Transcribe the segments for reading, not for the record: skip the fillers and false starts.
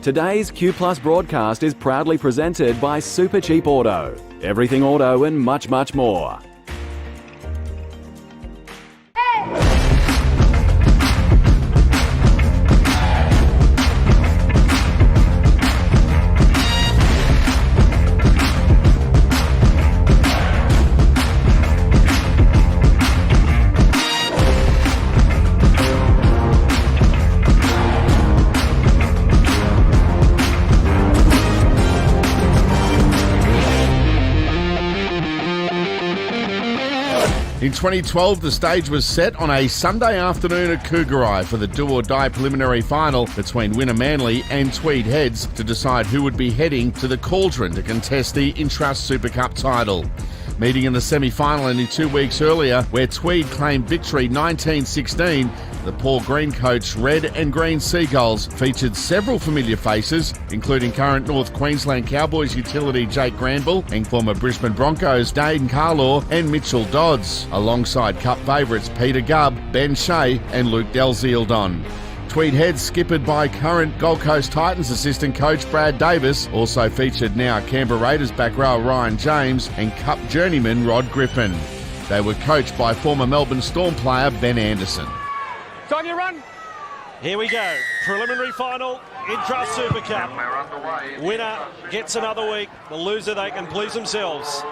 Today's Q Plus broadcast is proudly presented by Super Cheap Auto. Everything auto and much, much more. In 2012, the stage was set on a Sunday afternoon at Kougari for the do-or-die preliminary final between Wynnum Manly and Tweed Heads to decide who would be heading to the cauldron to contest the Intrust Super Cup title. Meeting in the semi-final only 2 weeks earlier, where Tweed claimed victory 19-16, the Paul Green coach Red and Green Seagulls featured several familiar faces, including current North Queensland Cowboys utility Jake Granville and former Brisbane Broncos Dane Carlaw and Mitchell Dodds, alongside Cup favourites Peter Gubb, Ben Shea and Luke Delzieldon. Tweed Heads, skippered by current Gold Coast Titans assistant coach Brad Davis, also featured now Canberra Raiders back row Ryan James and Cup journeyman Rod Griffin. They were coached by former Melbourne Storm player Ben Anderson. Time you run. Here we go. Preliminary final, Intrust Super Cup. Winner gets another week. The loser, they can please themselves.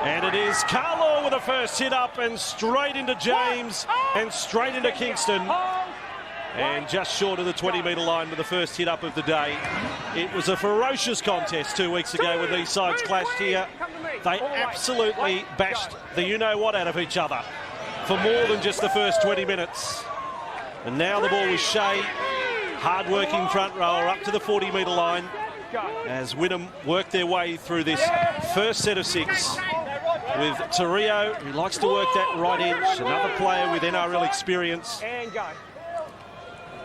And it is Carlaw with a first hit up and straight into James and straight into Kingston. And just short of the 20-metre line with the first hit up of the day. It was a ferocious contest 2 weeks ago when these sides clashed here. They absolutely bashed the you-know-what out of each other for more than just the first 20 minutes. And now the ball with Shea, hard-working front rower, up to the 40-metre line as Wynnum work their way through this first set of six with Torrio, who likes to work that right edge, another player with NRL experience.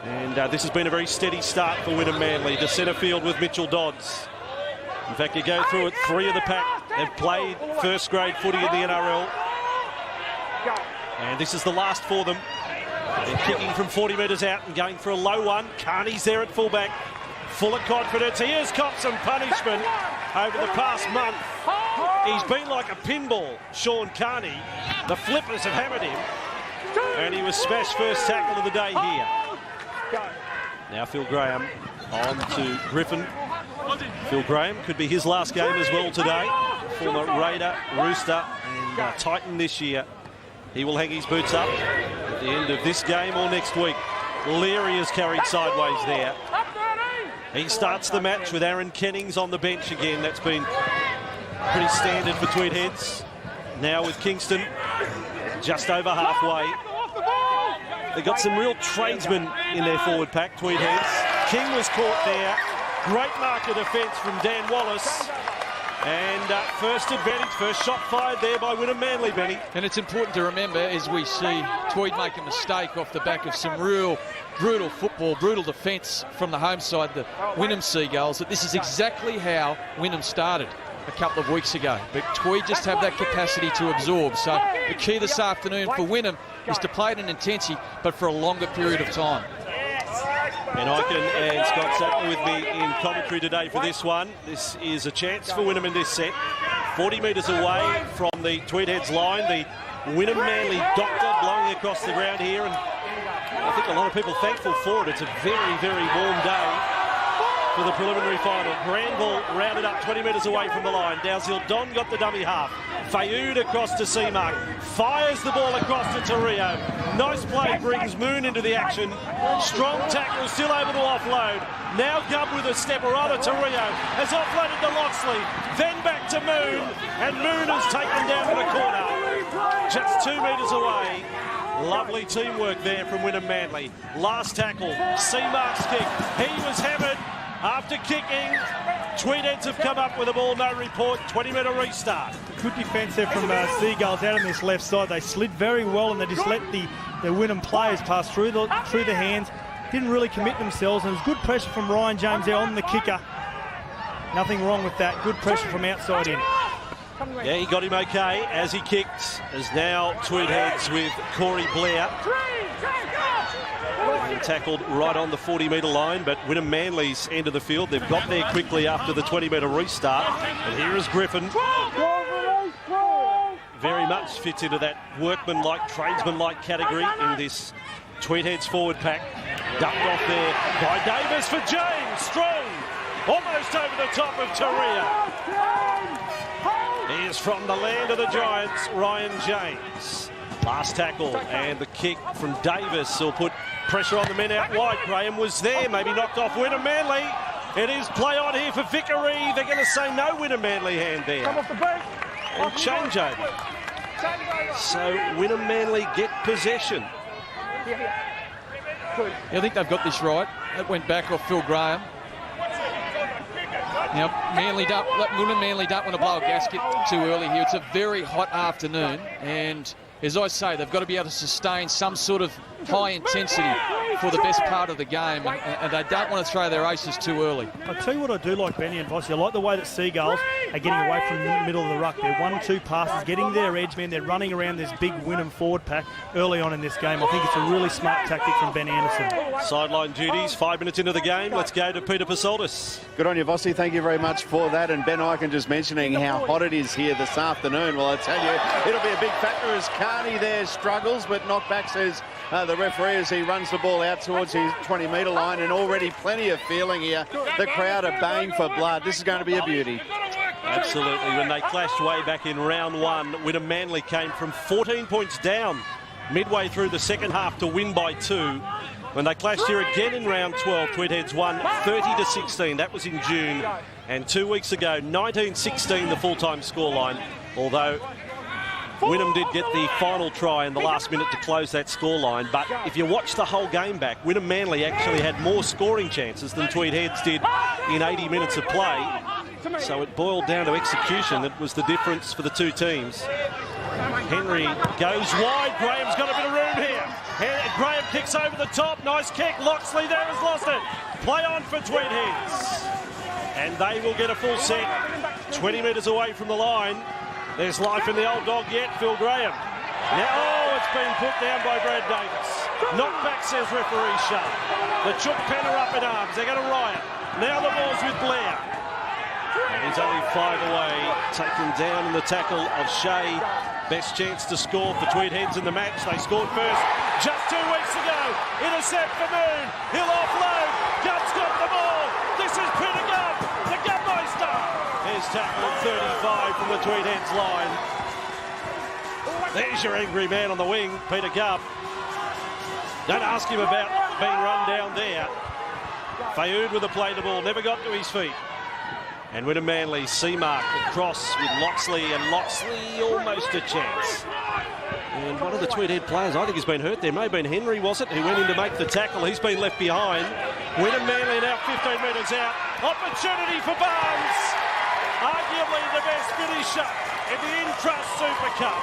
And this has been a very steady start for Wynnum Manly to centre field with Mitchell Dodds. In fact, you go through it, three of the pack have played first grade footy in the NRL. And this is the last for them. They're kicking from 40 metres out and going for a low one. Carney's there at fullback, full of confidence. He has copped some punishment over the past month. He's been like a pinball, Sean Carney. The flippers have hammered him. And he was smashed first tackle of the day here. Now Phil Graham on to Griffin. Phil Graham could be his last game as well today. Former Raider, Rooster and Titan this year. He will hang his boots up at the end of this game or next week. Leary is carried sideways there. He starts the match with Aaron Kennings on the bench again. That's been pretty standard for Tweed Heads. Now with Kingston just over halfway. They've got some real tradesmen in their forward pack, Tweed Heads. King was caught there. Great marker defence from Dan Wallace. And first advantage, first shot fired there by Wynnum Manly, Benny. And it's important to remember as we see Tweed make a mistake off the back of some real brutal football, brutal defence from the home side, the Wynnum Seagulls, that this is exactly how Wynnum started a couple of weeks ago. But Tweed just have that capacity to absorb. So the key this afternoon for Wynnum is to play at an intensity, but for a longer period of time. Ben Eichen and Scott Sattler with me in commentary today for this one. This is a chance for Wynnum in this set. 40 metres away from the Tweed Heads line. The Wynnum Manly doctor blowing across the ground here. And I think a lot of people thankful for it. It's a very, very warm day for the preliminary final. Granville rounded up 20 metres away from the line. Delzieldon got the dummy half. Fayoud across to Seamark. Fires the ball across to Torrio. Nice play brings Moon into the action. Strong tackle, still able to offload. Now Gubb with a step, or rather Torrio has offloaded to Loxley. Then back to Moon. And Moon has taken down to the corner. Just 2 metres away. Lovely teamwork there from Wynnum Manly. Last tackle, Seamark's kick. He was hammered. After kicking, Tweed Heads have come up with a ball, no report, 20-metre restart. Good defence there from Seagulls out on this left side. They slid very well and they just let the Wynnum players pass through the hands. Didn't really commit themselves, and it was good pressure from Ryan James there on the kicker. Nothing wrong with that. Good pressure from outside in. Yeah, he got him okay as he kicked. As now Tweed Heads with Corey Blair. and tackled right on the 40-metre line, but Wynnum Manly's end of the field. They've got there quickly after the 20-metre restart. And here is Griffin. Very much fits into that workman-like, tradesman-like category in this Tweed Heads forward pack. Ducked off there by Davis for James. Strong. Almost over the top of Taria. He is from the land of the Giants, Ryan James. Last tackle and the kick from Davis will put pressure on the men out wide. Graham was there, maybe knocked off Wynnum Manly. It is play on here for Vickery. They're going to say no Wynnum Manly hand there. And change over. So Wynnum Manly get possession. Yeah, I think they've got this right. That went back off Phil Graham. Now, Wynnum Manly don't want to blow a gasket too early here. It's a very hot afternoon, and as I say, they've got to be able to sustain some sort of high intensity for the best part of the game, and they don't want to throw their aces too early. I'll tell you what I do like, Benny and Vossi. I like the way that Seagulls are getting away from the middle of the ruck. They're 1-2 passes, getting their edge men. They're running around this big Wynnum forward pack early on in this game. I think it's a really smart tactic from Ben Anderson. Sideline duties, 5 minutes into the game. Let's go to Peter Pasoldis. Good on you, Vossi. Thank you very much for that. And Ben Eichen just mentioning how hot it is here this afternoon. Well, I tell you, it'll be a big factor as Carney there struggles, but knockback says the referee as he runs the ball out towards his 20-metre line, and already plenty of feeling here. The crowd are baying for blood. This is going to be a beauty. Absolutely. When they clashed way back in round one, Wynnum Manly came from 14 points down midway through the second half to win by 2. When they clashed here again in round 12, Tweed Heads won 30-16. That was in June. And 2 weeks ago, 19-16 the full-time scoreline, although Wynnum did get the final try in the last minute to close that scoreline. But if you watch the whole game back, Wynnum Manly actually had more scoring chances than Tweed Heads did in 80 minutes of play. So it boiled down to execution. That was the difference for the two teams. Henry goes wide. Graham's got a bit of room here. Graham kicks over the top. Nice kick. Loxley there has lost it. Play on for Tweed Heads. And they will get a full set 20 metres away from the line. There's life in the old dog yet, Phil Graham. Now, it's been put down by Brad Davis. Knockback, says referee Sharp. The Chook pen are up in arms. They're going to riot. Now the ball's with Blair. And he's only 5 away, taken down in the tackle of Shea. Best chance to score for Tweed Heads in the match. They scored first just 2 weeks ago. Intercept for Moon. He'll offload. Gutt's got the ball. This is Peter Gutt, the Gutmeister. Here's tackle 35 from the Tweed Heads line. There's your angry man on the wing, Peter Gutt. Don't ask him about being run down there. Fayoud with the play the ball, never got to his feet. And Wynnum Manly, C-mark across with Loxley, and Loxley almost a chance. And one of the Tweed Head players, I think, has been hurt. There may have been Henry, was it, who went in to make the tackle. He's been left behind. Wynnum Manly now 15 metres out. Opportunity for Barnes. Arguably the best finisher in the Intrust Super Cup.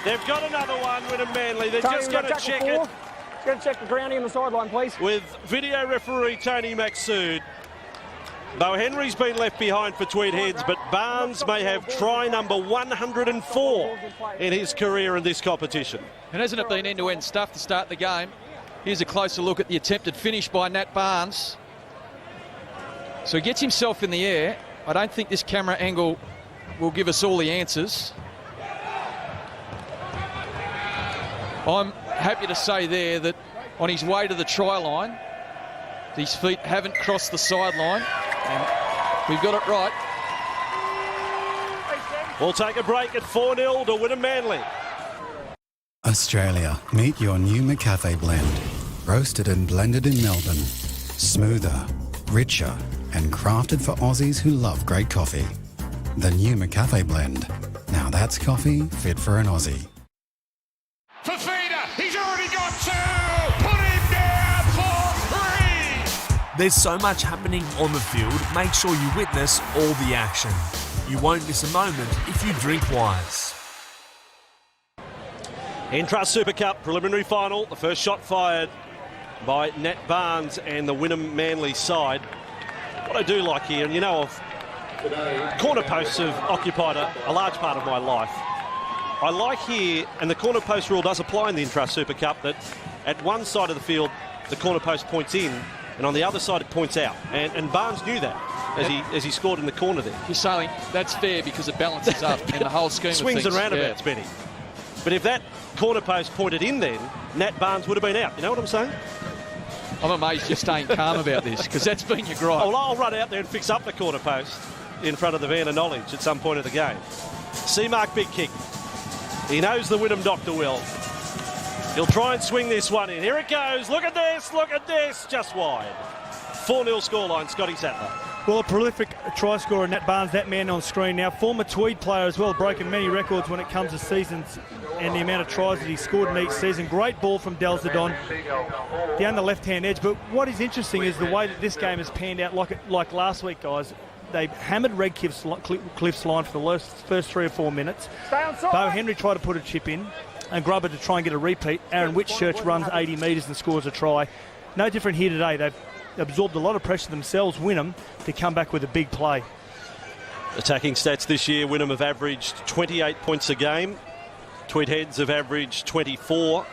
They've got another one, Wynnum Manly. They're just going to check it. Just going to check the grounding on the sideline, please. With video referee Tony Maxsood. Though Henry's been left behind for Tweed Heads, but Barnes may have try number 104 in his career in this competition. And hasn't it been end-to-end stuff to start the game? Here's a closer look at the attempted finish by Nat Barnes. So he gets himself in the air. I don't think this camera angle will give us all the answers. I'm happy to say there that on his way to the try line, his feet haven't crossed the sideline, and we've got it right. We'll take a break at 4-0 to Wynnum Manly. Australia, meet your new McCafe blend. Roasted and blended in Melbourne. Smoother, richer, and crafted for Aussies who love great coffee. The new McCafe blend. Now that's coffee fit for an Aussie. Fafita, he's already got 2. Put him down for 3. There's so much happening on the field, make sure you witness all the action. You won't miss a moment if you drink wise. Intrust Super Cup preliminary final. The first shot fired by Nat Barnes and the Wynnum Manly side. What I do like here, and you know, corner posts have occupied a large part of my life. I like here, and the corner post rule does apply in the Intrust Super Cup, that at one side of the field, the corner post points in, and on the other side it points out. And Barnes knew that as he scored in the corner there. You're saying that's fair because it balances up in the whole scheme Swings of things. and roundabouts, Benny. But if that corner post pointed in then, Nat Barnes would have been out. You know what I'm saying? I'm amazed you're staying calm about this, because that's been your gripe. Well, I'll run out there and fix up the corner post in front of the van of knowledge at some point of the game. Seamark big kick. He knows the Wynnum doctor well. He'll try and swing this one in. Here it goes. Look at this. Just wide. 4-0 scoreline, Scotty Sattler. Well, a prolific try scorer, Nat Barnes, that man on screen now. Former Tweed player as well, broken many records when it comes to seasons and the amount of tries that he scored in each season. Great ball from Delzadon down the left-hand edge. But what is interesting is the way that this game has panned out like last week, guys. They hammered Redcliffe's line for the first 3 or 4 minutes. Bo Henry tried to put a chip in and Grubber to try and get a repeat. Aaron Whitchurch runs 80 metres and scores a try. No different here today. They've absorbed a lot of pressure themselves, Wynnum, to come back with a big play. Attacking stats this year, Wynnum have averaged 28 points a game. Tweed Heads have averaged 24.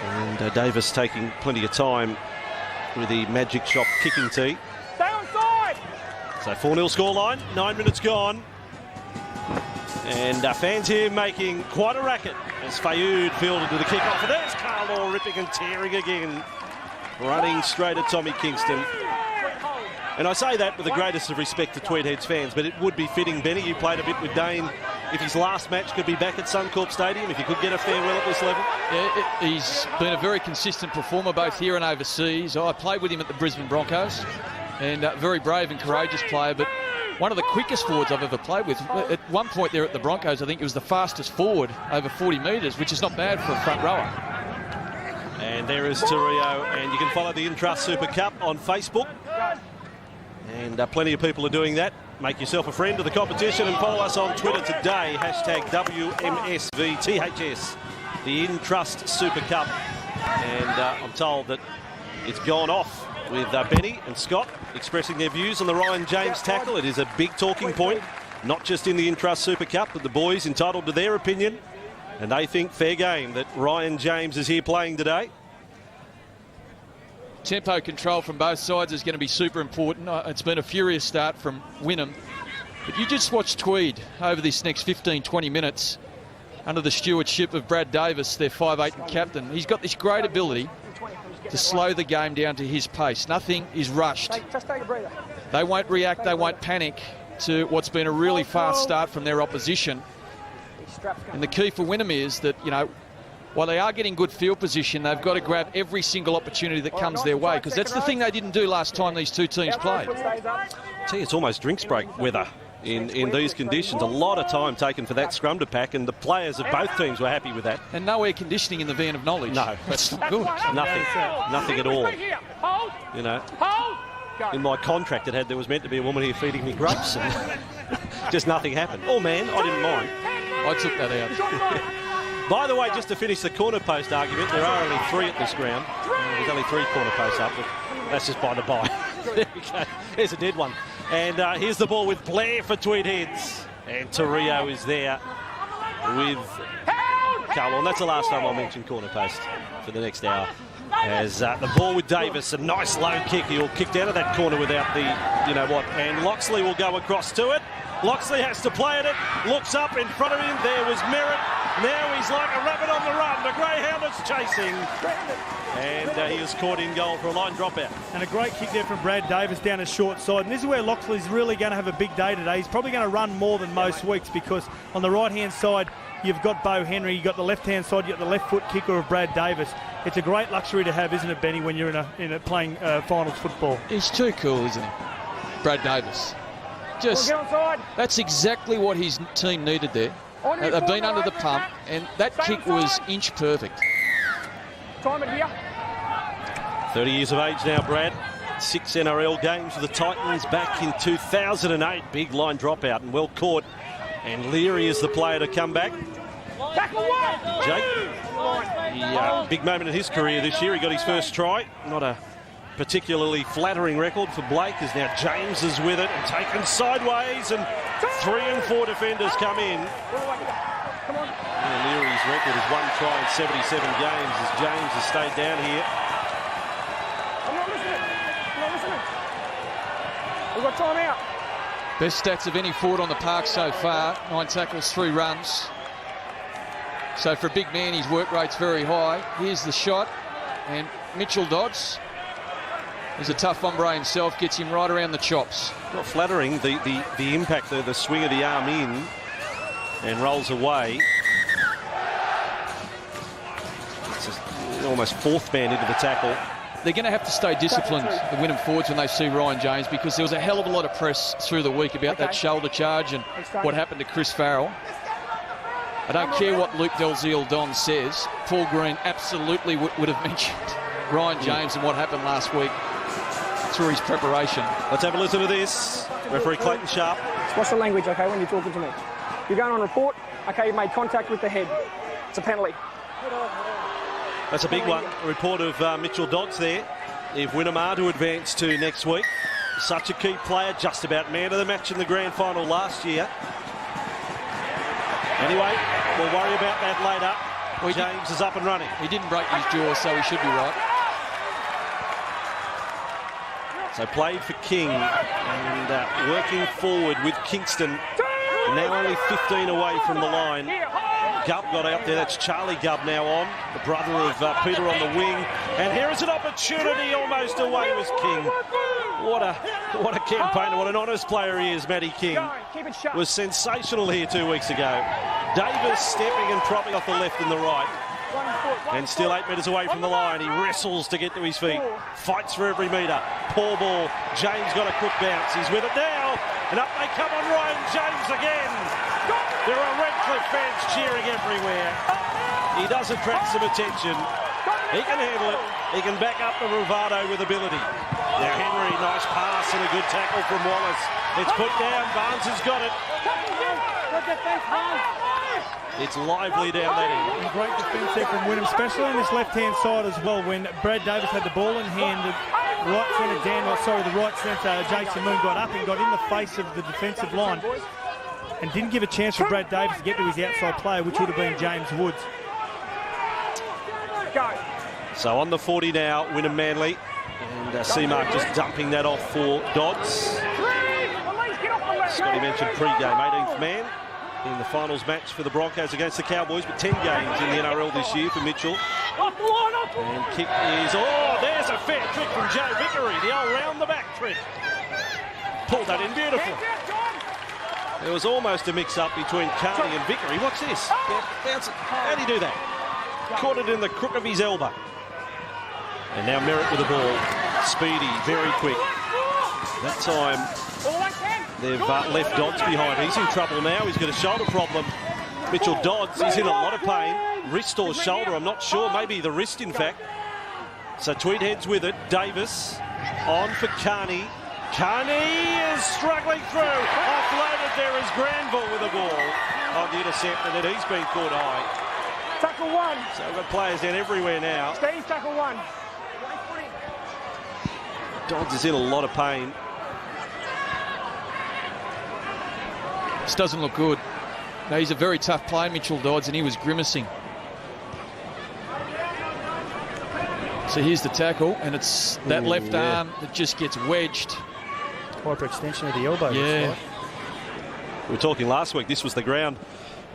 And Davis taking plenty of time with the magic shop kicking tee. Stay on side! So 4-0 scoreline, 9 minutes gone. And fans here making quite a racket as Fayoud fielded to the kick-off. And there's Carlaw ripping and tearing again, running straight at Tommy Kingston. And I say that with the greatest of respect to Tweed Heads fans, but it would be fitting, Benny, you played a bit with Dane, if his last match could be back at Suncorp Stadium, if he could get a farewell at this level. Yeah, he's been a very consistent performer both here and overseas. I played with him at the Brisbane Broncos, and very brave and courageous player, but one of the quickest forwards I've ever played with. At one point there at the Broncos, I think he was the fastest forward over 40 metres, which is not bad for a front rower. And there is Torrio, and you can follow the Intrust Super Cup on Facebook. And plenty of people are doing that. Make yourself a friend of the competition and follow us on Twitter today. Hashtag WMSVTHS, the Intrust Super Cup. And I'm told that it's gone off with Benny and Scott expressing their views on the Ryan James tackle. It is a big talking point, not just in the Intrust Super Cup, but the boys entitled to their opinion. And they think fair game that Ryan James is here playing today. Tempo control from both sides is going to be super important. It's been a furious start from Wynnum. But you just watch Tweed over this next 15-20 minutes under the stewardship of Brad Davis, their 5'8" captain. He's got this great ability to slow the game down to his pace. Nothing is rushed. Just take a breather. They won't react, they won't panic to what's been a really fast start from their opposition. And the key for Wynnum is that, you know, while they are getting good field position, they've got to grab every single opportunity that comes their way, because that's the thing they didn't do last time these two teams played. See, it's almost drinks break weather in these conditions. A lot of time taken for that scrum to pack, and the players of both teams were happy with that. And no air conditioning in the van of knowledge. No, that's not good. Nothing at all. You know, in my contract it had there was meant to be a woman here feeding me grapes, and just nothing happened. Oh man, I didn't mind. I took that out. By the way, just to finish the corner post argument, there are only 3 at this ground. There's only 3 corner posts up, but that's just by the by. There we go. There's a dead one. And here's the ball with Blair for Tweed Heads. And Torrio is there with Carl. And that's the last time I'll mention corner post for the next hour. As the ball with Davis, a nice low kick. He'll kick down to that corner without the, you know what. And Loxley will go across to it. Loxley has to play at it, looks up in front of him, there was Merritt. Now he's like a rabbit on the run, the greyhound is chasing. And he is caught in goal for a line dropout. And a great kick there from Brad Davis down his short side. And this is where Loxley's really going to have a big day today. He's probably going to run more than most weeks, because on the right-hand side, you've got Bo Henry, you've got the left-hand side, you've got the left foot kicker of Brad Davis. It's a great luxury to have, isn't it, Benny, when you're in a playing finals football? He's too cool, isn't he? Brad Davis. That's exactly what his team needed there. They've been under the pump, and that kick was inch perfect. 30 years of age now, Brad. 6 NRL games for the Titans back in 2008. Big line dropout and well caught. And Leary is the player to come back. Jake, big moment in his career this year. He got his first try. Not a particularly flattering record for Blake, as now James is with it and taken sideways, and 3 and 4 defenders come in. come on. Leary's record is 1 try in 77 games as James has stayed down here. I'm not listening. We've got time out. Best stats of any forward on the park so far. 9 tackles, 3 runs. So for a big man, his work rate's very high. Here's the shot. And Mitchell Dodds is a tough hombre himself, gets him right around the chops. Not flattering, the impact, the swing of the arm in and rolls away. It's almost fourth man into the tackle. They're going to have to stay disciplined, the Wynnum forwards, when they see Ryan James, because there was a hell of a lot of press through the week about that shoulder charge and what happened to Chris Farrell. I don't care what Luke Dalziel-Don says. Paul Green absolutely would have mentioned Ryan James and what happened last week through his preparation. Let's have a listen to this. Referee Clayton Sharp. What's the language, okay, when you're talking to me? You're going on report, okay, you made contact with the head. It's a penalty. That's a big one. A report of Mitchell Dodds there. If Wynnum are to advance to next week, such a key player, just about man of the match in the grand final last year. Anyway, we'll worry about that later. Well, James is up and running. He didn't break his jaw, so he should be right. So played for King and working forward with Kingston. Now only 15 away from the line. Gubb got out there. That's Charlie Gubb now on. The brother of Peter on the wing. And here is an opportunity. Almost away was King. What a campaigner. What an honest player he is, Matty King. Was sensational here 2 weeks ago. Davis stepping and propping off the left and the right. And still 8 metres away from the line. He wrestles to get to his feet. Fights for every metre. Poor ball. James got a quick bounce. He's with it now. And up they come on Ryan James again. There are Redcliffe fans cheering everywhere. He does attract some attention. He can handle it. He can back up the bravado with ability. Now Henry, nice pass and a good tackle from Wallace. It's put down. Barnes has got it. It's lively down that end. And great defence there from Wynnum, especially on this left-hand side as well. When Brad Davis had the ball in hand, the right centre Jason Moon got up and got in the face of the defensive line and didn't give a chance for Brad Davis to get to his outside player, which would have been James Woods. So on the 40 now, Wynnum Manly. And Seamark just dumping that off for Dodds. Scotty mentioned pre-game, 18th man in the finals match for the Broncos against the Cowboys, but 10 games in the NRL this year for Mitchell. And kick is, there's a fair trick from Joe Vickery, the old round-the-back trick. Pulled that in beautiful. There was almost a mix-up between Carney and Vickery. Watch this. Bounce it. How'd he do that? Caught it in the crook of his elbow. And now Merritt with the ball. Speedy, very quick. That time they've left Dodds behind. He's in trouble now. He's got a shoulder problem. Mitchell Dodds is in a lot of pain. Wrist or shoulder, I'm not sure. Maybe the wrist, in fact. So Tweed Heads with it. Davis on for Carney. Carney is struggling through. Offloaded there is Granville with the ball on the intercept, and then he's been caught high. Tackle one. So we've got players down everywhere now. Steve, tackle one. Dodds is in a lot of pain. This doesn't look good. No, he's a very tough player, Mitchell Dodds, and he was grimacing. So here's the tackle, and it's that left arm that just gets wedged. Hyperextension of the elbow. Yeah. We were talking last week, this was the ground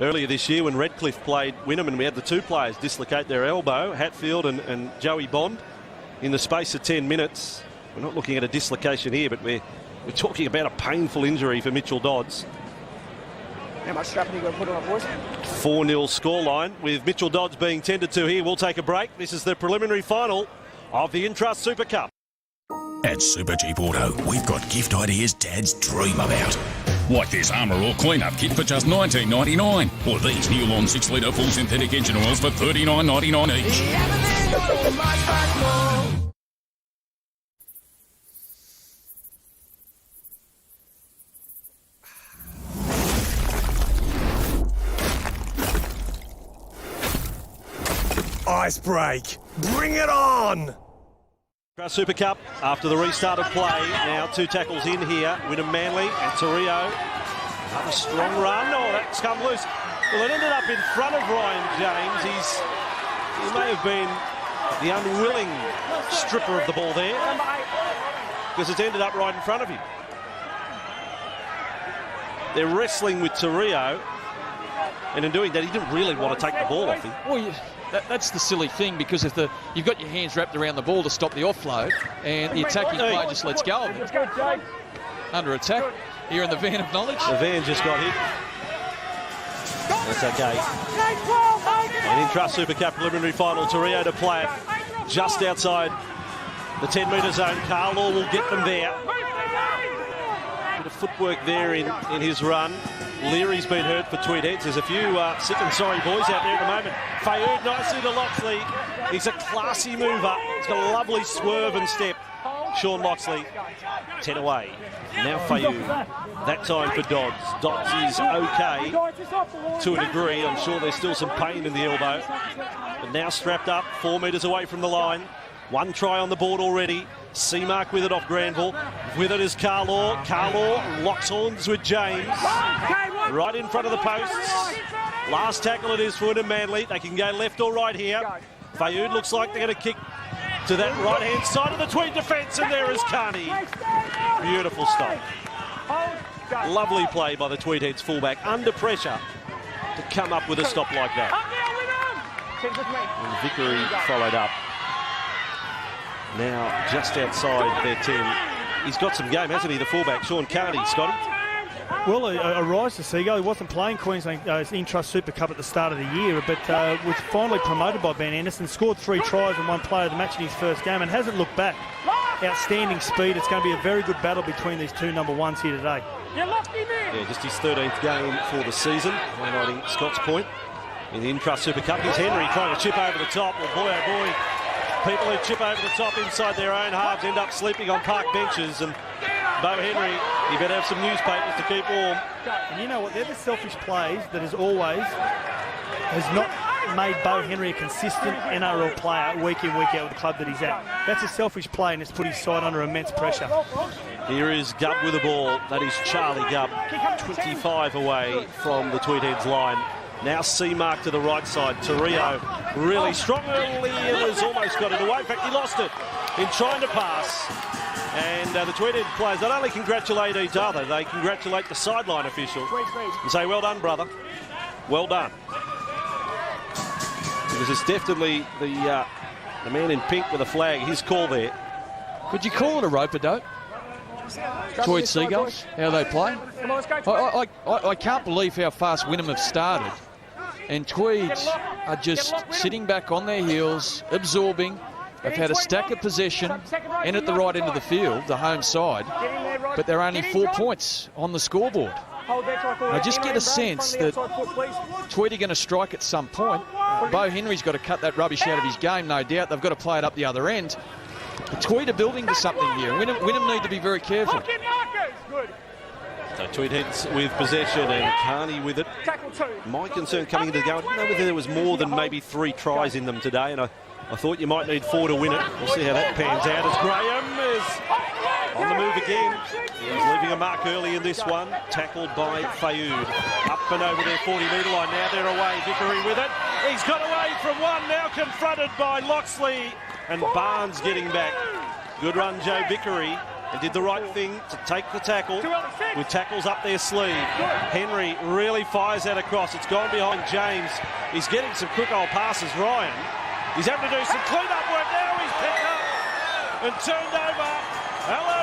earlier this year when Redcliffe played Wynnum, and we had the two players dislocate their elbow, Hatfield and Joey Bond, in the space of 10 minutes. We're not looking at a dislocation here, but we're talking about a painful injury for Mitchell Dodds. How much strap are you going to put on it, boys? 4-0 scoreline with Mitchell Dodds being tended to here. We'll take a break. This is the preliminary final of the Intrust Super Cup. At Super Cheap Auto, we've got gift ideas dads dream about. Like this Armour All clean-up kit for just $19.99. Or these Newlon 6-litre full synthetic engine oils for $39.99 each. Ice break. Bring it on! Super Cup after the restart of play. Now 2 tackles in here. Wynnum Manly and Torrio. Another strong run. Oh, that backs come loose. Well, it ended up in front of Ryan James. He may have been the unwilling stripper of the ball there, because it's ended up right in front of him. They're wrestling with Torrio, and in doing that, he didn't really want to take the ball off him. Well, that's the silly thing, because if you've got your hands wrapped around the ball to stop the offload, and the attacking player just lets go of it. Under attack here in the van of knowledge. The van just got hit. That's okay. An Intrust Super Cup preliminary final, Torrio to play it just outside the 10-metre zone. Carlaw will get them there. Bit of footwork there in his run. Leary's been hurt for Tweed Heads. There's a few sick and sorry boys out there at the moment. Fayoud nicely to Loxley. He's a classy mover. He's got a lovely swerve and step. Sean Loxley, 10 away. Now Fayoud. That time for Dodds. Dodds is okay to a degree. I'm sure there's still some pain in the elbow. But now strapped up, 4 metres away from the line. 1 try on the board already. Seamark with it off Granville. With it is Carlaw. Carlaw locks horns with James. Right in front of the posts. Last tackle it is for Wynnum Manly. They can go left or right here. Fayoud looks like they're going to kick to that right-hand side of the Tweed defence, and there is Carney. Beautiful stop. Lovely play by the Tweed Heads fullback, under pressure, to come up with a stop like that. And Vickery followed up. Now just outside their 10. He's got some game, hasn't he, the fullback, Sean Carney, Scotty? Well, a rise to Seagull. He wasn't playing Queensland Intrust Super Cup at the start of the year, but was finally promoted by Ben Anderson, scored 3 tries and 1 player of the match in his first game, and hasn't looked back. Outstanding speed. It's going to be a very good battle between these 2 number 1s here today. Yeah, just his 13th game for the season, highlighting Scott's point. In the Intrust Super Cup, here's Henry trying to chip over the top. Well, boy, oh boy, people who chip over the top inside their own halves end up sleeping on park benches, and Bo Henry, you better have some newspapers to keep warm. And you know what? They're the selfish plays that has not made Bo Henry a consistent NRL player week in, week out with the club that he's at. That's a selfish play, and it's put his side under immense pressure. Here is Gubb with the ball. That is Charlie Gubb, 25 away from the Tweed Heads line. Now Seamark to the right side. Torrio really strong early and has almost got it away. In fact, he lost it in trying to pass. And the Tweed Heads players not only congratulate each other, they congratulate the sideline official and say, well done, brother. Well done. Because it's definitely the man in pink with a flag, his call there. Could you call it a rope-a-dope? Tweed Seagulls, how they play. I can't believe how fast Wynnum have started. And Tweeds are just sitting back on their heels, absorbing. They've had a stack of possession and at the right end of the field, the home side, but they're only 4 points on the scoreboard. I just get a sense that Tweed are going to strike at some point. Bo Henry's got to cut that rubbish out of his game, no doubt. They've got to play it up the other end. The Tweed are building to something here. Wynnum need to be very careful. So Tweed Heads with possession and Carney with it. My concern coming into the game, I didn't know whether there was more than maybe 3 tries in them today, and I thought you might need 4 to win it. We'll see how that pans out as Graham is on the move again. He's leaving a mark early in this one. Tackled by Fayoud. Up and over their 40-metre line. Now they're away. Vickery with it. He's got away from one. Now confronted by Loxley. And Barnes getting back. Good run, Joe Vickery. And did the right thing to take the tackle with tackles up their sleeve. Henry really fires that across. It's gone behind James. He's getting some quick old passes. Ryan, he's having to do some clean-up work now. He's picked up and turned over. Hello,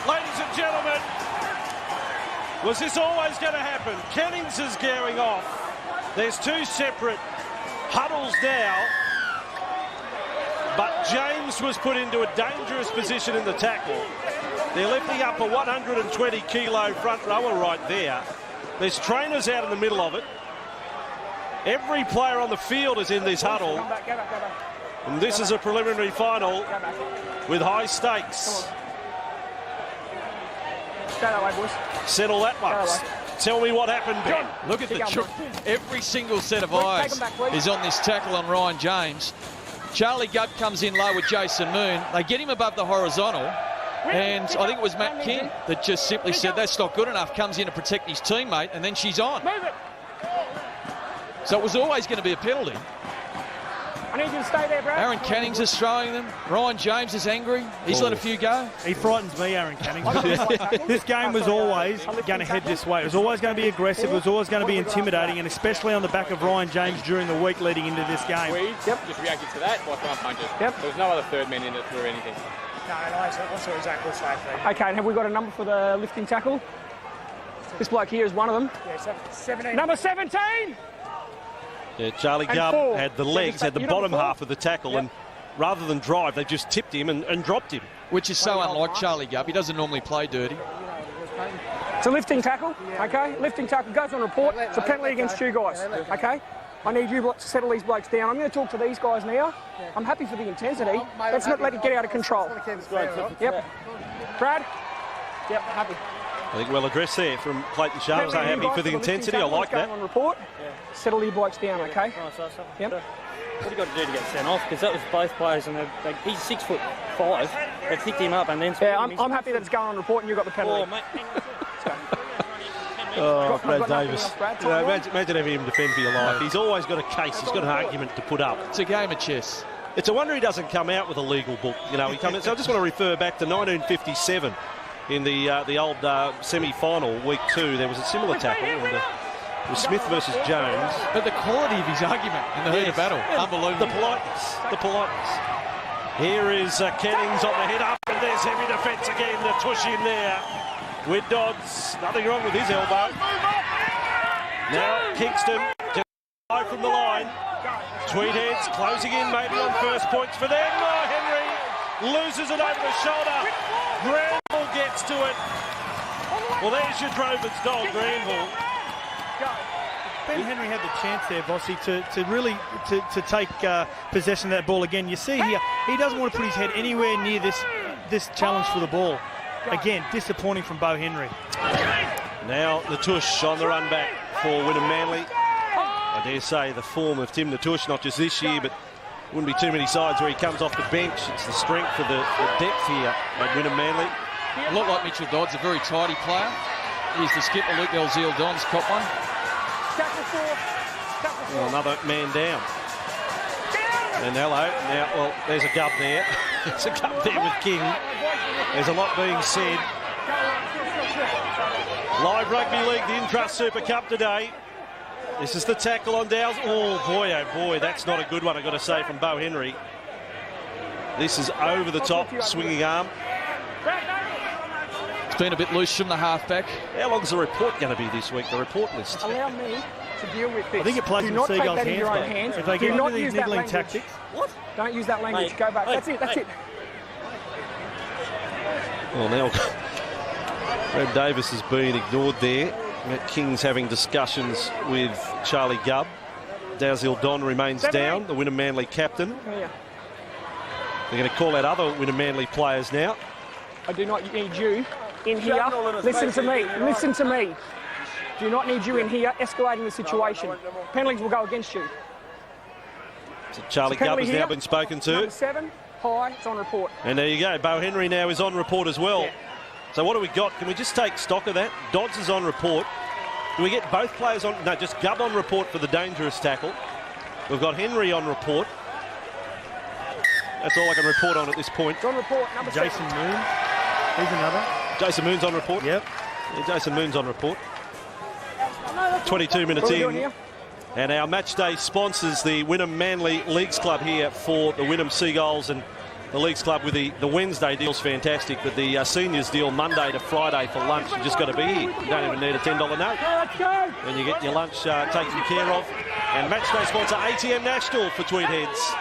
ladies and gentlemen. Was this always going to happen? Kennings is gearing off. There's 2 separate huddles now. But James was put into a dangerous position in the tackle. They're lifting up a 120-kilo front rower right there. There's trainers out in the middle of it. Every player on the field is in this huddle. And this is a preliminary final with high stakes. Settle that one. Tell me what happened, Ben. Look at every single set of eyes is on this tackle on Ryan James. Charlie Gubb comes in low with Jason Moon. They get him above the horizontal. And I think it was Matt King that just simply said, that's not good enough, comes in to protect his teammate, and then she's on. So it was always going to be a penalty. I need you to stay there, Brad. Aaron Cannings is throwing them. Ryan James is angry. He's let a few go. He frightens me, Aaron Cannings. This game was always going to head this way. It was always going to be aggressive. It was always going to be intimidating, and especially on the back of Ryan James during the week leading into this game. Just reacted to that by throwing punches. There was no other third man in it or anything. No, I saw exactly the same thing. Okay, and have we got a number for the lifting tackle? This bloke here is one of them. Yeah, 17. Number 17! Yeah, Charlie Gubb had the legs, had the bottom half of the tackle, and rather than drive, they just tipped him and dropped him. Which is so unlike Charlie Gubb. He doesn't normally play dirty. It's a lifting tackle, okay? Lifting tackle goes on report. It's a penalty against you guys, okay? I need you to settle these blokes down. I'm going to talk to these guys now. I'm happy for the intensity. Let's not let it get out of control. Yep. Brad? Yep, happy. I think well addressed there from Clayton Sharp. So happy for the intensity. I like that. On report. Settle your blokes down, okay? Yep. What have you got to do to get sent off? Because that was both players, and he's 6'5". They picked him up and then... Yeah, I'm happy that it's going on report and you got the penalty. Oh, mate. Brad Davis. Imagine having him defend for your life. He's always got a case. He's got an argument to put up. It's a game of chess. It's a wonder he doesn't come out with a legal book. You know, so I just want to refer back to 1957 in the old semi-final, week 2. There was a similar tackle. And, it was Smith versus Jones. But the quality of his argument in the heat of battle, unbelievable. The politeness. Here is Cannings on the head up, and there's heavy defence again. The tush in there with Dodds. Nothing wrong with his elbow. Now Kingston just from the line. Tweed Heads closing in, maybe on first points for them. Oh, Henry loses it over the shoulder. Granville gets to it. Well, there's your Drovers dog, Granville. Ben Henry had the chance there, Bossy, to really take possession of that ball again. You see here, he doesn't want to put his head anywhere near this challenge for the ball. Again, disappointing from Bo Henry. Now the tush on the run back for Wynnum Manly. I dare say the form of Tim Natush, not just this year, but wouldn't be too many sides where he comes off the bench. It's the strength of the depth here at Wynnum Manly. A lot like Mitchell Dodds, a very tidy player. Here's the skipper, Luke Elzeal-Dons, caught one. Well, another man down. And hello. Now, well, there's a gub there. There's a gub there with King. There's a lot being said. Live Rugby League, the Intrust Super Cup today. This is the tackle on Dowles. Oh boy, that's not a good one, I've got to say, from Bo Henry. This is over the top, swinging arm. It's been a bit loose from the halfback. How long's the report going to be this week, the report list? Allow me to deal with this. I think it plays in the Seagulls' hands. If they get into these niggling tactics. What? Don't use that language. Go back. That's it. Well, now Brad Davis has been ignored there. Matt King's having discussions with Charlie Gubb. Dazil Don remains down, the Wynnum Manly captain. They're going to call out other Wynnum Manly players now. I do not need you in here. Listen to me. Do not need you in here escalating the situation. Penalties will go against you. So Charlie Gubb has now been spoken to. Number 7, high, it's on report. And there you go. Bo Henry now is on report as well. Yeah. So what do we got? Can we just take stock of that? Dodds is on report. Do we get both players on? No, just Gubb on report for the dangerous tackle. We've got Henry on report. That's all I can report on at this point. It's on report, number Jason 7. Moon. He's another. Jason Moon's on report? Yep. Yeah, Jason Moon's on report. 22 minutes in. And our match day sponsors the Wynnum Manly Leagues Club here for the Wynnum Seagulls, and the Leagues Club with the Wednesday deal's fantastic, but the seniors deal Monday to Friday for lunch. You just got to be here. You don't even need a $10 note. When you get your lunch taken care of. And match day sponsor ATM National for Tweed Heads.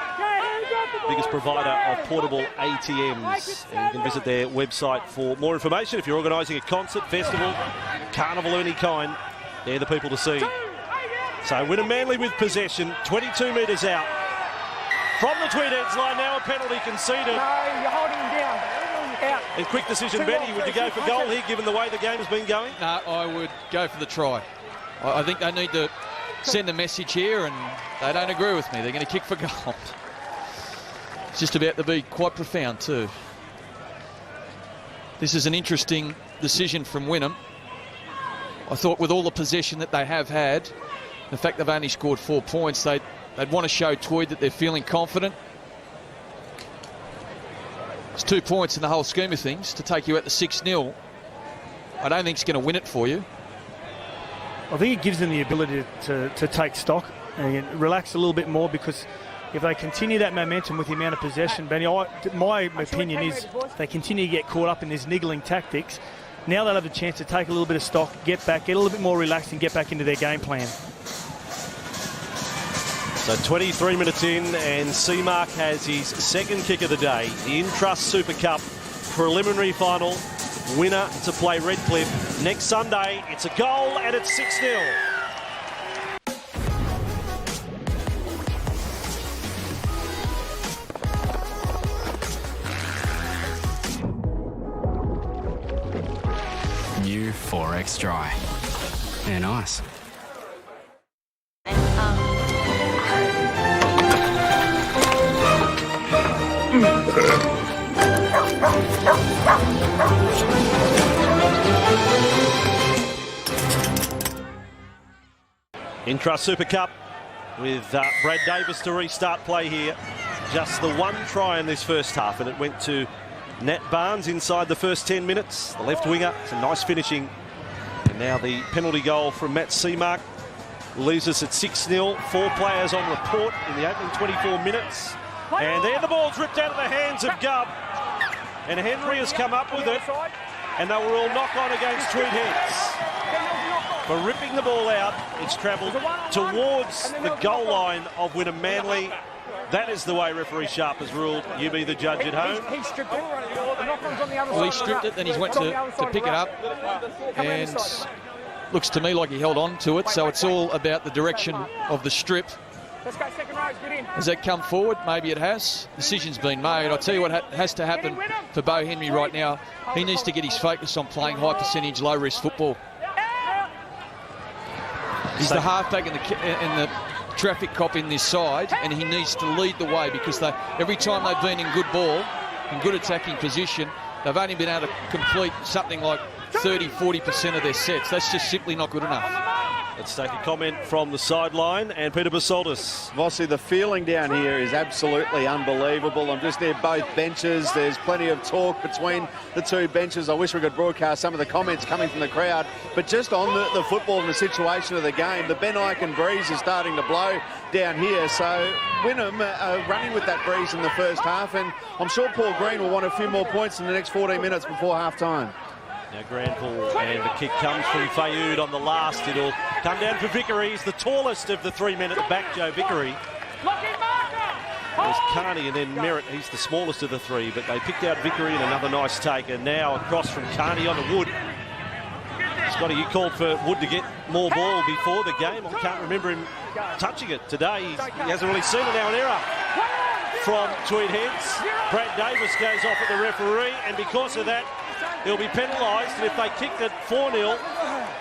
Biggest provider of portable ATMs. And you can visit their website for more information. If you're organising a concert, festival, carnival, any kind, they're the people to see. So Wynnum Manly with possession, 22 metres out. From the Tweed Heads line now, a penalty conceded. No, you're holding him down. Out. And quick decision, Benny, would you go for goal here, given the way the game has been going? No, I would go for the try. I think they need to send a message here, and they don't agree with me. They're going to kick for goal. It's just about to be quite profound too. This is an interesting decision from Wynnum. I thought with all the possession that they have had, The fact they've only scored 4 points, they'd want to show Tweed that they're feeling confident. It's 2 points in the whole scheme of things to take you at the 6-0. I don't think it's going to win it for you. I think it gives them the ability to take stock and relax a little bit more, because if they continue that momentum with the amount of possession, Benny, my opinion is they continue to get caught up in these niggling tactics. Now they'll have a chance to take a little bit of stock, get back, get a little bit more relaxed and get back into their game plan. So 23 minutes in, and Seamark has his second kick of the day. The Intrust Super Cup preliminary final. Winner to play Redcliffe next Sunday. It's a goal and it's 6-0. New 4X Dry. They're nice. Intrust Super Cup with Brad Davis to restart play here. Just the one try in this first half, and it went to Nat Barnes inside the first 10 minutes. The left winger, some nice finishing. And now the penalty goal from Matt Seamark leaves us at 6-0. 4 players on report in the opening 24 minutes. And there the ball's ripped out of the hands of Gubb. And Henry has come up with it. And they were all knock on against Tweed Heads. For ripping the ball out, it's travelled towards the goal line of Wynnum Manly. That is the way referee Sharp has ruled. You be the judge at home. He stripped it. Well, he stripped it, then he went to pick it up, and looks to me like he held on to it. So it's all about the direction of the strip. Let's go, second rows, get in. Has that come forward? Maybe it has. Decision's been made. I'll tell you what has to happen for Bo Henry right now. He needs to get his focus on playing high percentage, low risk football. He's the halfback and the traffic cop in this side, and he needs to lead the way, because every time they've been in good ball, in good attacking position, they've only been able to complete something like 30-40% of their sets. That's just simply not good enough. Let's take a comment from the sideline, and Peter Basaltis. Vossi, the feeling down here is absolutely unbelievable. I'm just near both benches. There's plenty of talk between the two benches. I wish we could broadcast some of the comments coming from the crowd. But just on the football and the situation of the game, the Ben Ikin breeze is starting to blow down here. So Wynnum running with that breeze in the first half, and I'm sure Paul Green will want a few more points in the next 14 minutes before half-time. Now Granville, and the kick comes from Fayoud on the last. It'll come down for Vickery. He's the tallest of the 3 men at the back, Joe Vickery. There's Carney and then Merritt. He's the smallest of the 3, but they picked out Vickery and another nice take. And now across from Carney on to Wood. Scotty, you called for Wood to get more ball before the game. I can't remember him touching it today. He hasn't really seen it now. An error from Tweed Heads. Brad Davis goes off at the referee, and because of that, he'll be penalised. And if they kicked it 4-0,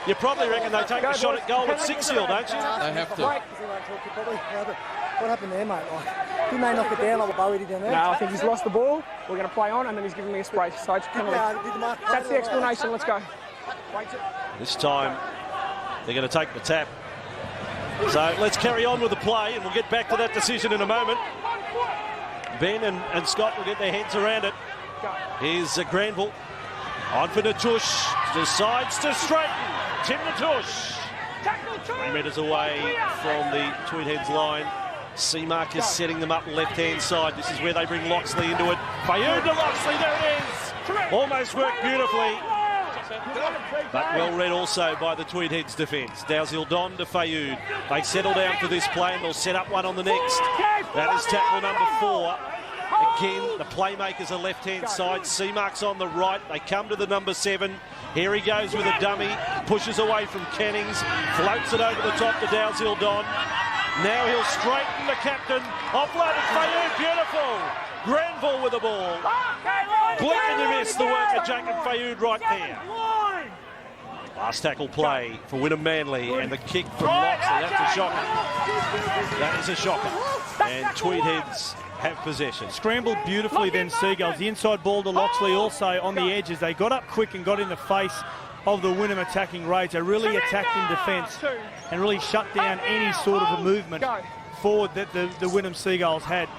you probably reckon they take a shot at goal at 6-0, don't you? They have to. What happened there, mate? He may knock it down like what Bowie did down there. No, I think he's lost the ball. We're going to play on, and then he's giving me a spray. So it's penalty. That's the explanation. Let's go. This time, they're going to take the tap. So let's carry on with the play, and we'll get back to that decision in a moment. Ben and Scott will get their heads around it. Here's Granville. On for Natush. Decides to straighten. Tim Natush. 3 metres away from the Tweed Heads line. Seamark is setting them up left-hand side. This is where they bring Loxley into it. Fayoud to Loxley. There it is. Almost worked beautifully. But well read also by the Tweed Heads defence. Dowsildon to Fayoud. They settle down for this play, and they'll set up one on the next. That is tackle number 4. Again, the playmakers are left-hand side. Seamark's on the right. They come to the number 7. Here he goes with a dummy. Pushes away from Kennings. Floats it over the top to Dowsildon. Now he'll straighten the captain. Offloaded Fayoud. Beautiful. Granville with the ball. Blink and you miss the work of Jacob Fayoud right there. Last tackle play for Wynnum Manly, and the kick from Loxley. That's a shocker. That is a shocker. And Tweed Heads have possession. Scrambled beautifully then, Seagulls. The inside ball to Loxley also on the edges. They got up quick and got in the face of the Wynnum attacking raids. They really attacked in defence and really shut down any sort of a movement forward that the Wynnum Seagulls had.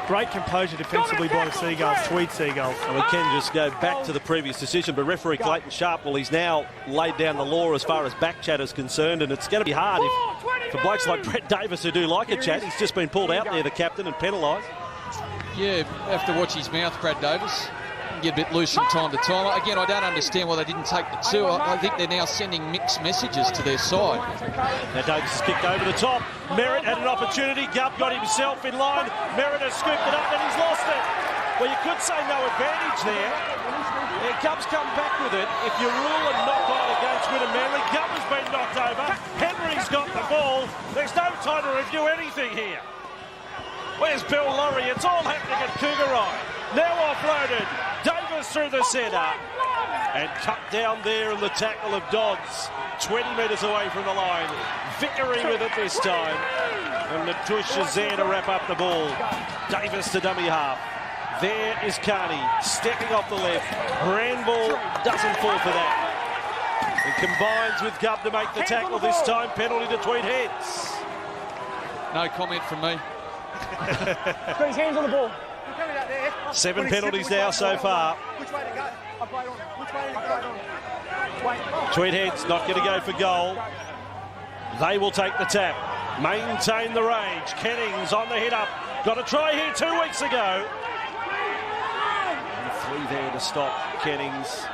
Great composure defensively by the Seagulls, Tweed Seagulls. And we can just go back to the previous decision, but referee Clayton Sharp, well, he's now laid down the law as far as back chat is concerned, and it's going to be hard for blokes like Brett Davis who do like a chat. He's just been pulled out there, the captain, and penalised. Yeah, have to watch his mouth, Brad Davis. Get a bit loose from time to time. Again, I don't understand why they didn't take the two. I think they're now sending mixed messages to their side. Now Davis has kicked over the top. Merritt had an opportunity. Gubb got himself in line. Merritt has scooped it up and he's lost it. Well, you could say no advantage there. Yeah, Gubb's come back with it. If you rule a knock-on against Wynnum Manly, Gubb has been knocked over. Henry's got the ball. There's no time to review anything here. Where's Bill Laurie? It's all happening at Kougari. Now offloaded. Davis through the centre. And cut down there in the tackle of Dodds. 20 metres away from the line. Vickery with it this time. And Natush is there to wrap up the ball. Davis to dummy half. There is Carney stepping off the left. Granville doesn't fall for that. It combines with Gubb to make the tackle this time. Penalty to Tweed Heads. No comment from me. Got his hands on the ball. 7 penalties now so far. Which way to go? I played on. Which way to go? Wait. Tweed Heads not going to go for goal. They will take the tap. Maintain the rage. Kennings on the hit up. Got a try here 2 weeks ago. And 3 there to stop Kennings.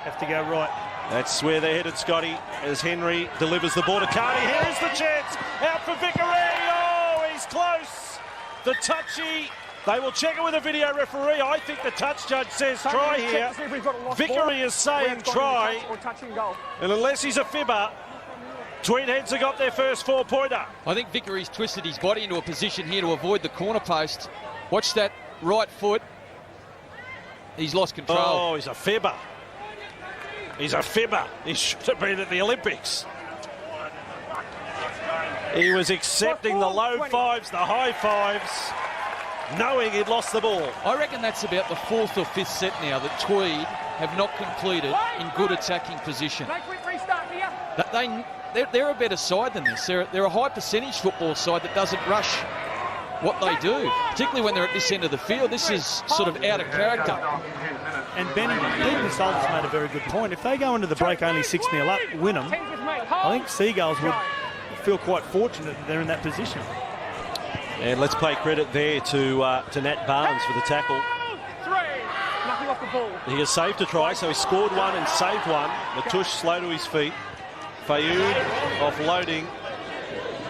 Have to go right. That's where they're headed, Scotty, as Henry delivers the ball to Carney. Here's the chance. Out for Vickery. Oh, he's close. The touchy. They will check it with a video referee. I think the touch judge says try here. Vickery is saying try. And unless he's a fibber, Tweed Heads have got their first 4-pointer. I think Vickery's twisted his body into a position here to avoid the corner post. Watch that right foot. He's lost control. Oh, he's a fibber. He's a fibber. He should have been at the Olympics. He was accepting the low fives, the high fives, knowing he'd lost the ball. I reckon that's about the 4th or 5th set now that Tweed have not completed in good attacking position. They're a better side than this. They're a high percentage football side that doesn't rush what they do, particularly when they're at this end of the field. This is sort of out of character. And Ben, even Salt's made a very good point. If they go into the break only 6-0 up, Wynnum, I think Seagulls would feel quite fortunate that they're in that position. And let's pay credit there to Nat Barnes for the tackle. He has saved a try, so he scored one and saved one. Natush slow to his feet. Fayoud offloading.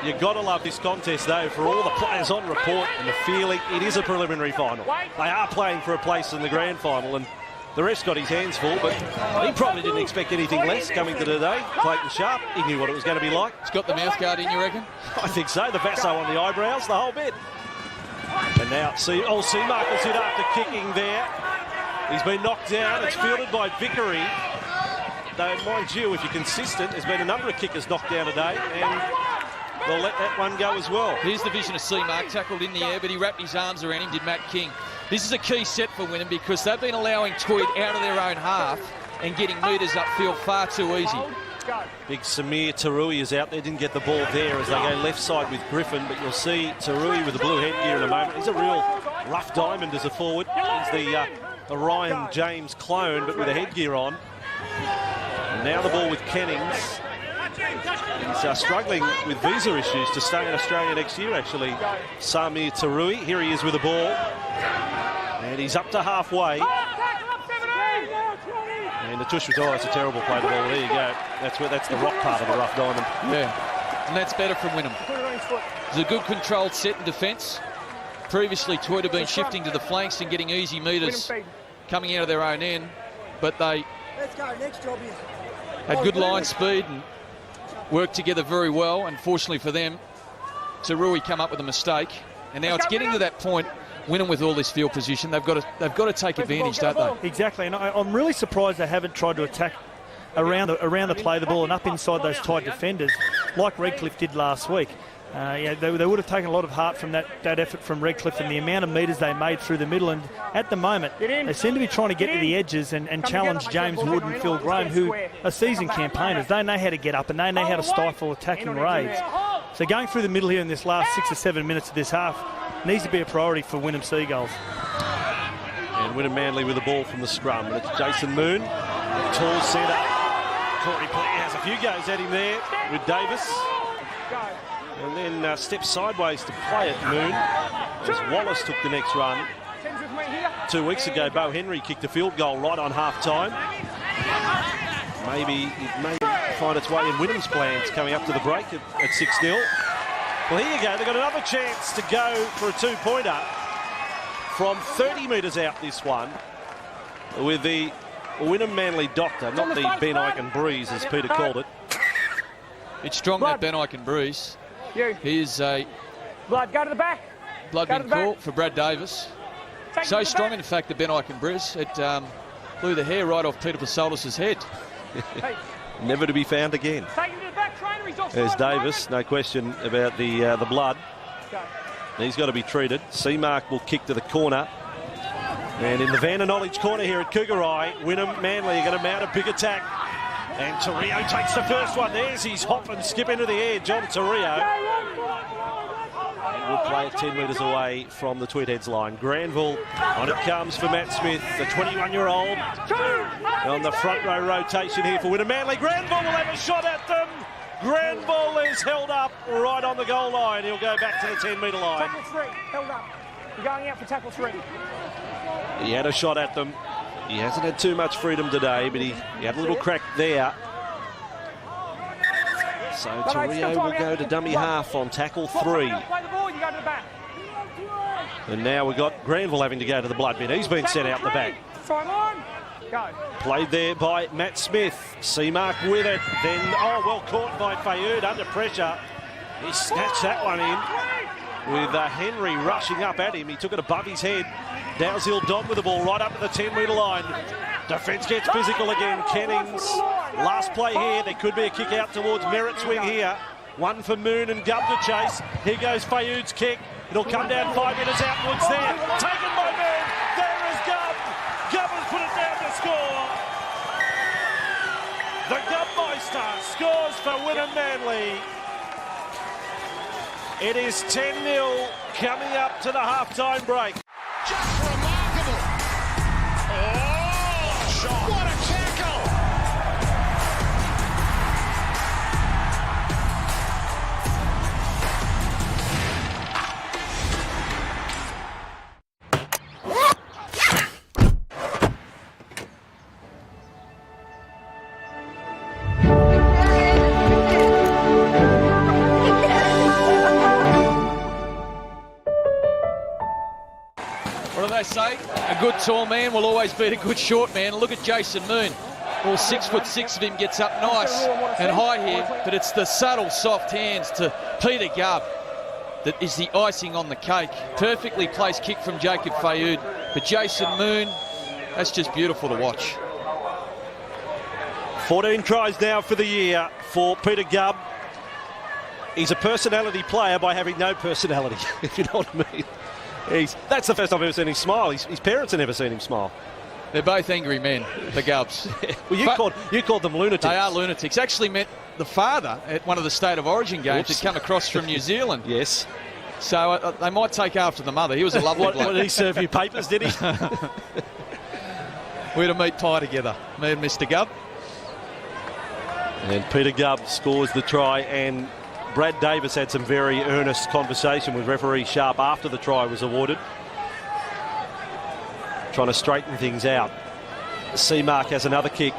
You've got to love this contest, though, for all the players on report and the feeling it is a preliminary final. They are playing for a place in the grand final, and the rest got his hands full, but he probably didn't expect anything less coming to today. Clayton Sharp, he knew what it was going to be like. He's got the mouth guard in, you reckon? I think so. The Vasso on the eyebrows, the whole bit. And now, Seamarkle's hit after kicking there. He's been knocked down. It's fielded by Vickery. Though, mind you, if you're consistent, there's been a number of kickers knocked down today, and they'll let that one go as well. Here's the vision of Seamark, tackled in the air, but he wrapped his arms around him, did Matt King. This is a key set for Wynnum because they've been allowing Tweed out of their own half and getting metres upfield far too easy. Big Samir Tarui is out there, didn't get the ball there as they go left side with Griffin, but you'll see Tarui with the blue headgear in a moment. He's a real rough diamond as a forward. He's the Ryan James clone, but with a headgear on. And now the ball with Kennings. He's struggling with visa issues to stay in Australia next year, actually. Samir Tarui, here he is with the ball. And he's up to halfway. And Natush, it's a terrible play to ball. There you go. That's the rock part of the rough diamond. Yeah, and that's better from Wynnum. It's a good controlled set in defence. Previously, Tweed have been shifting to the flanks and getting easy metres coming out of their own end, but they had good line speed and worked together very well. Unfortunately for them, Tarui come up with a mistake, and now it's getting to that point. Wynnum with all this field position, they've got to take advantage, don't they? Exactly, and I'm really surprised they haven't tried to attack around the play of the ball and up inside those tight defenders like Redcliffe did last week. They would have taken a lot of heart from that effort from Redcliffe and the amount of metres they made through the middle. And at the moment, they seem to be trying to get to the edges and challenge James Wood and Phil Graham, who are seasoned campaigners. They know how to get up and they know how to stifle attacking raids. So going through the middle here in this last 6 or 7 minutes of this half needs to be a priority for Wynnum Seagulls. And Wynnum Manly with the ball from the scrum. And it's Jason Moon, tall centre. Corey Player has a few goes at him there with Davis. And then steps sideways to play it, Moon, as Wallace took the next run. 2 weeks ago, Bo Henry kicked a field goal right on half-time. Maybe it may find its way in Wynnum's plans coming up to the break at 6-0. Well, here you go. They've got another chance to go for a two-pointer from 30 metres out, this one, with the Wynnum Manly doctor, not the Ben Iken breeze, as Peter called it. It's strong, that Ben Iken breeze. Here's a blood. Go to the back. Blood being caught for Brad Davis. So strong, in fact, the Ben Iken breeze. It blew the hair right off Peter Pasoldis' head. Never to be found again. There's Davis, no question about the blood. He's got to be treated. Seamark will kick to the corner. And in the Van Knowledge corner here at Kougari, Wynnum Manly are going to mount a big attack. And Torrio takes the first one. There's his hop and skip into the air, John Torrio. And will play it 10 metres away from the Tweed Heads line. Granville, on it comes for Matt Smith, the 21-year-old. On the front row rotation here for Wynnum Manly. Granville will have a shot at them. Granville is held up right on the goal line. He'll go back to the 10-metre line. Tackle 3, held up. You're going out for tackle 3. He had a shot at them. He hasn't had too much freedom today, but he had a little crack there. So Torrio will go to dummy half on tackle 3. And now we've got Granville having to go to the blood bin. He's been sent out the back. Played there by Matt Smith. Seamark with it. Then, well caught by Fayoud under pressure. He snatched that one in with Henry rushing up at him. He took it above his head. Dowshill Don with the ball right up to the 10-metre line. Defence gets physical again. Kennings, last play here. There could be a kick out towards Merritt's wing here. One for Moon and Gubb to chase. Here goes Fayoud's kick. It'll come down 5 metres outwards there. Taken by Moon. There is Gubb. Gubb has put it down to score. The Gubbmeister scores for Wynnum Manly. It is 10-0 coming up to the half-time break. Just remarkable. Oh, shot. What a tackle. What do they say? A good tall man will always beat a good short man. Look at Jason Moon. All 6'6" of him gets up nice and high here, but it's the subtle, soft hands to Peter Gubb that is the icing on the cake. Perfectly placed kick from Jacob Fayoud, but Jason Moon, that's just beautiful to watch. 14 tries now for the year for Peter Gubb. He's a personality player by having no personality, if you know what I mean. That's the first I've ever seen him smile. His parents have never seen him smile. They're both angry men, the Gubbs. Well, you called them lunatics. They are lunatics. Actually met the father at one of the State of Origin games. He'd come across from New Zealand. Yes. So they might take after the mother. He was a lovely bloke. What did he serve you papers, did he? We had a meat pie together, me and Mr. Gubb. And Peter Gubb scores the try, and Brad Davis had some very earnest conversation with referee Sharp after the try was awarded, trying to straighten things out. Seamark has another kick.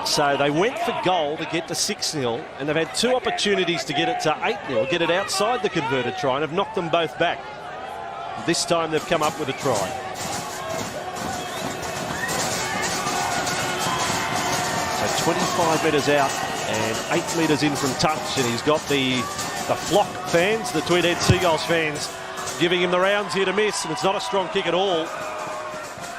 So they went for goal to get to 6-0, and they've had two opportunities to get it to 8-0, get it outside the converted try, and have knocked them both back. This time they've come up with a try. So 25 metres out and 8 metres in from touch, and he's got the flock fans, the Tweed Heads Seagulls fans, giving him the rounds here to miss, and it's not a strong kick at all.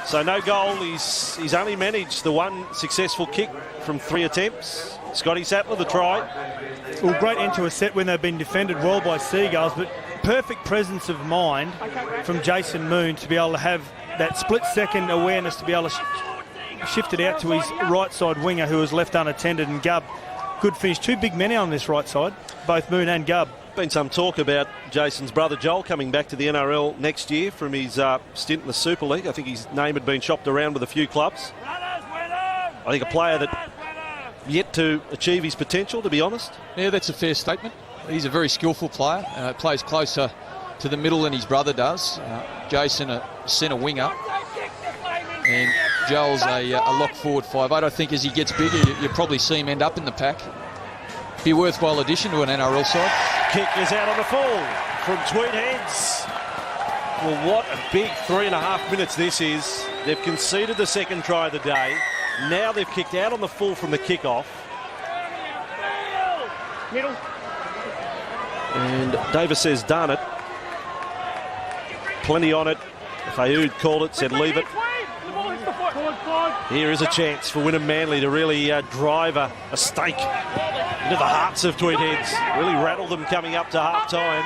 So no goal. He's only managed the one successful kick from 3 attempts. Scotty Sattler, the try. Well, great end to a set when they've been defended well by Seagulls, but perfect presence of mind from Jason Moon to be able to have that split-second awareness to be able to shift it out to his right side winger who was left unattended, and Gubb. Good finish. Two big men on this right side, both Moon and Gubb. Been some talk about Jason's brother Joel coming back to the NRL next year from his stint in the Super League. I think his name had been shopped around with a few clubs. I think a player that yet to achieve his potential, to be honest. Yeah, that's a fair statement. He's a very skillful player. Plays closer to the middle than his brother does. Jason, a centre winger. And Joel's a lock forward 5'8". I think as he gets bigger, you'll probably see him end up in the pack. Be a worthwhile addition to an NRL side. Kick is out on the full from Tweed Heads. Well, what a big 3.5 minutes this is. They've conceded the second try of the day. Now they've kicked out on the full from the kickoff. Middle. And Davis says, done it. Plenty on it. Fayoud called it, said leave it. Here is a chance for Wynnum Manly to really drive a stake into the hearts of Tweed Heads. Really rattle them coming up to half-time.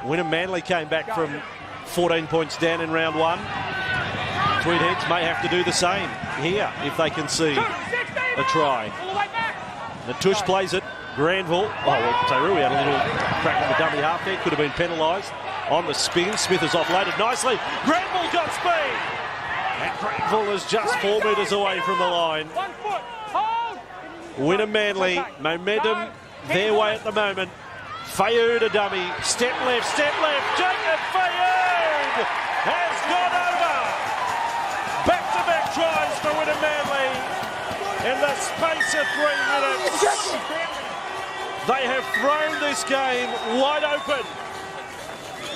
Wynnum Manly came back from 14 points down in round one. Tweed Heads may have to do the same here if they concede a try. Natush plays it. Granville. Oh, well, Tairui had a little crack on the dummy half there. Could have been penalised. On the spin. Smith has offloaded nicely. Granville got speed. And Granville is just 4 metres away from the line. Wynnum Manly, momentum their way at the moment. Fayoud a dummy. Step left. Jacob Fayoud has gone over. Back-to-back tries for Wynnum Manly in the space of 3 minutes. They have thrown this game wide open.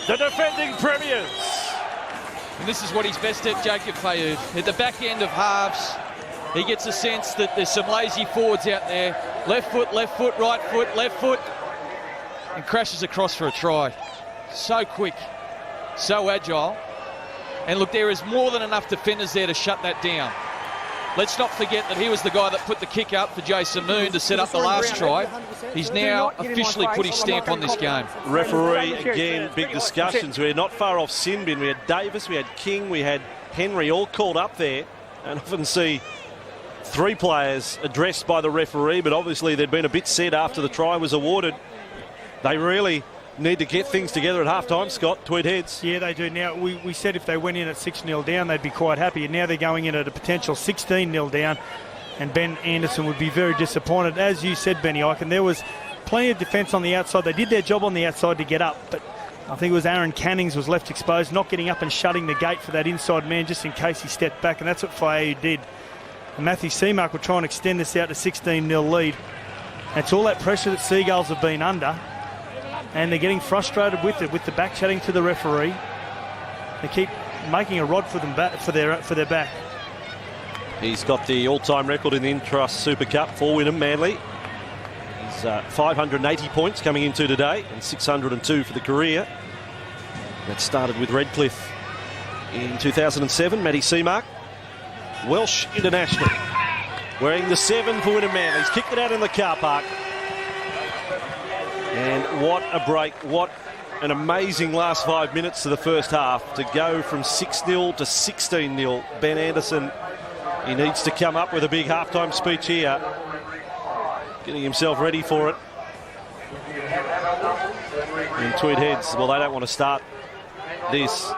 The defending premiers. And this is what he's best at, Jacob Fayoud. At the back end of halves, he gets a sense that there's some lazy forwards out there. Left foot, right foot, left foot. And crashes across for a try. So quick, so agile. And look, there is more than enough defenders there to shut that down. Let's not forget that he was the guy that put the kick up for Jason Moon to set up the last try. He's now officially put his stamp on this game. Referee, again, big discussions. We're not far off sin bin. We had Davis, we had King, we had Henry all called up there. And often see 3 players addressed by the referee, but obviously they'd been a bit sad after the try was awarded. They really need to get things together at half-time, Scott. Tweed Heads. Yeah, they do. Now, we said if they went in at 6-0 down, they'd be quite happy. And now they're going in at a potential 16-0 down. And Ben Anderson would be very disappointed. As you said, Benny Eichen, there was plenty of defence on the outside. They did their job on the outside to get up. But I think it was Aaron Cannings was left exposed, not getting up and shutting the gate for that inside man just in case he stepped back. And that's what Fayoud did. And Matthew Seamark will try and extend this out to 16-0 lead. It's all that pressure that Seagulls have been under. And they're getting frustrated with it, with the back chatting to the referee. They keep making a rod for them back, for their back. He's got the all-time record in the Intrust Super Cup for Wynnum Manly. He's 580 points coming into today and 602 for the career. That started with Redcliffe in 2007. Matty Seamark, Welsh international, wearing the 7 for Wynnum Manly. He's kicked it out in the car park. And what a break, what an amazing last 5 minutes to the first half to go from 6-0 to 16-0. Ben Anderson, he needs to come up with a big halftime speech here, getting himself ready for it. And Tweed Heads, well, they don't want to start this.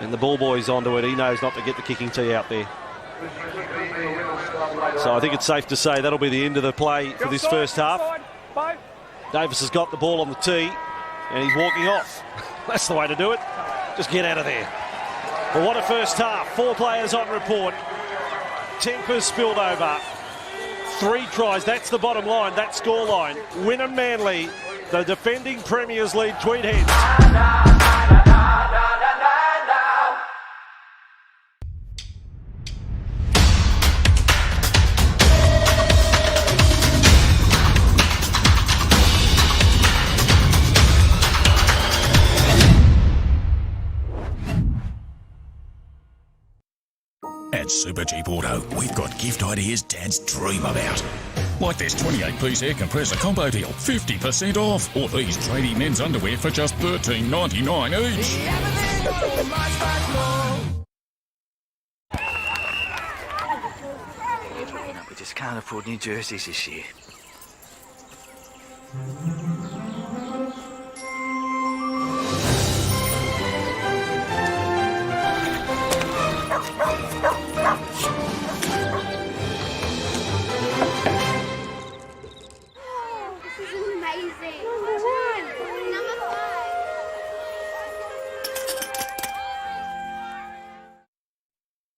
And the ball boy's onto it. He knows not to get the kicking tee out there. So I think it's safe to say that'll be the end of the play for this first half. Davis has got the ball on the tee and he's walking off. That's the way to do it. Just get out of there. But what a first half. 4 players on report. Tempers spilled over. 3 tries. That's the bottom line. That score line. Wynnum Manly, the defending premiers, lead Tweed Heads. At Super Cheap Auto, we've got gift ideas dads dream about. Like this 28-piece air compressor combo deal, 50% off. Or these tradie men's underwear for just $13.99 each. We just can't afford new jerseys this year.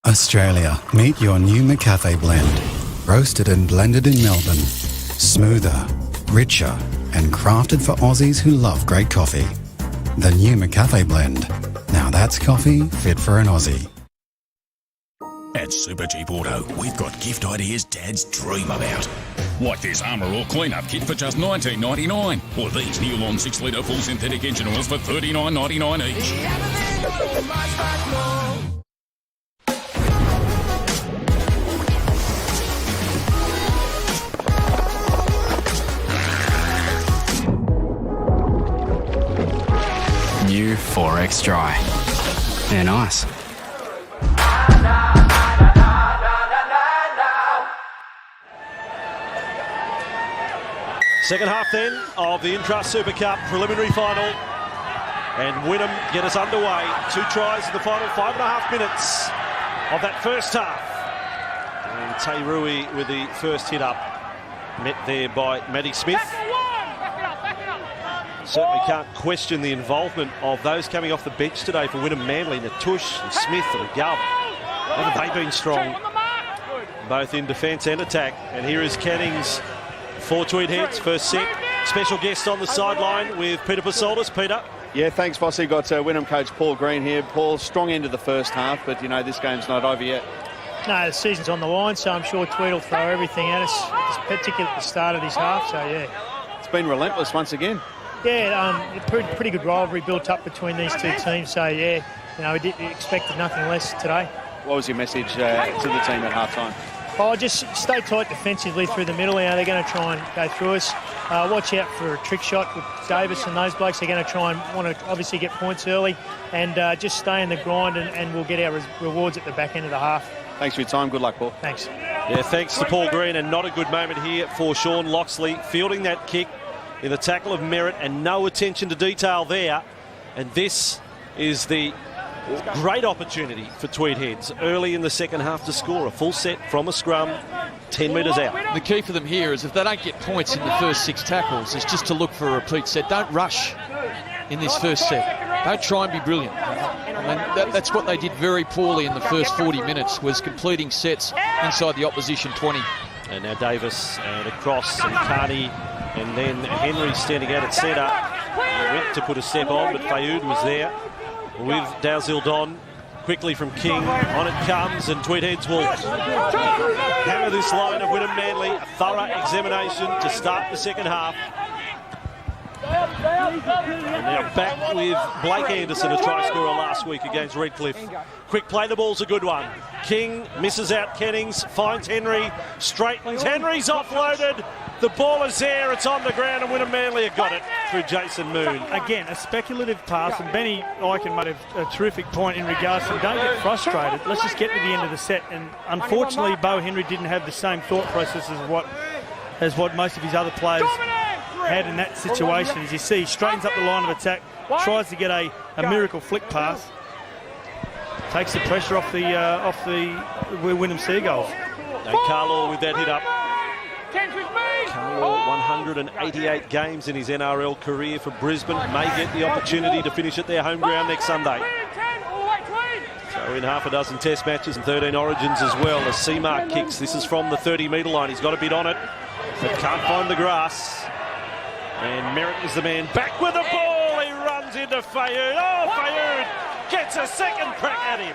Australia, meet your new McCafe blend. Roasted and blended in Melbourne. Smoother, richer, and crafted for Aussies who love great coffee. The new McCafe blend. Now that's coffee fit for an Aussie. At Super Cheap Auto, we've got gift ideas dads dream about. Like this Armour All clean-up kit for just $19.99. Or these Newlon 6-litre full synthetic engine oils for $39.99 each. New 4X Dry. They're nice. Second half then of the Intrust Super Cup preliminary final. And Wynnum get us underway. 2 tries in the final 5.5 minutes of that first half. And Tay Rui with the first hit up. Met there by Matty Smith. Certainly can't question the involvement of those coming off the bench today for Wynnum Manly. Natush and Smith and Gov. Haven't they been strong? Both in defence and attack. And here is Canning's for Tweed Heads, first set. Special guest on the sideline with Peter Pasoldis. Peter. Yeah, thanks, Bossy. Got Wynnum coach Paul Green here. Paul, strong end of the first half, but, you know, this game's not over yet. No, the season's on the line, so I'm sure Tweed will throw everything at us, particularly at the start of this half, so yeah. It's been relentless once again. Yeah, pretty good rivalry built up between these two teams, so yeah, you know, we expected nothing less today. What was your message to the team at half-time? Oh, just stay tight defensively through the middle. You know, they're going to try and go through us. Watch out for a trick shot with Davis and those blokes. They're going to try and want to obviously get points early, and just stay in the grind, and we'll get our rewards at the back end of the half. Thanks for your time. Good luck, Paul. Thanks. Yeah, thanks to Paul Green, and not a good moment here for Sean Loxley, fielding that kick in the tackle of merit, and no attention to detail there. And this is the great opportunity for Tweed Heads early in the second half to score a full set from a scrum 10 metres out. The key for them here is if they don't get points in the first 6 tackles, is just to look for a repeat set. Don't rush in this first set. Don't try and be brilliant. I mean, that's what they did very poorly in the first 40 minutes, was completing sets inside the opposition 20. And now Davis and across, and Carney, and then Henry standing out at centre. He went to put a step on, but Fayoud was there with Dowsil Don. Quickly from King, on it comes, and Tweed Heads will hammer this line of Wynnum Manly. A thorough examination to start the second half. And now back with Blake Anderson, a try scorer last week against Redcliffe. Quick play, the ball's a good one. King misses out Kennings, finds Henry, straightens. Henry's offloaded. The ball is there, it's on the ground, and Wynnum Manly have got it through Jason Moon. Again, a speculative pass, and Benny Eichen made a terrific point in regards to don't get frustrated. Let's just get to the end of the set. And unfortunately, Bo Henry didn't have the same thought process as what most of his other players had in that situation. As you see, straightens up the line of attack, tries to get a miracle flick pass, takes the pressure off the Wynnum Seagulls. And Carlaw with that hit up. Carlaw, 188 games in his NRL career for Brisbane, may get the opportunity to finish at their home ground next Sunday. So in half a dozen test matches and 13 origins as well. As Seamark kicks, this is from the 30-metre line. He's got a bit on it, but can't find the grass. And Merritt is the man back with the ball. He runs into Fayoud. Oh, Fayoud gets a second crack at him.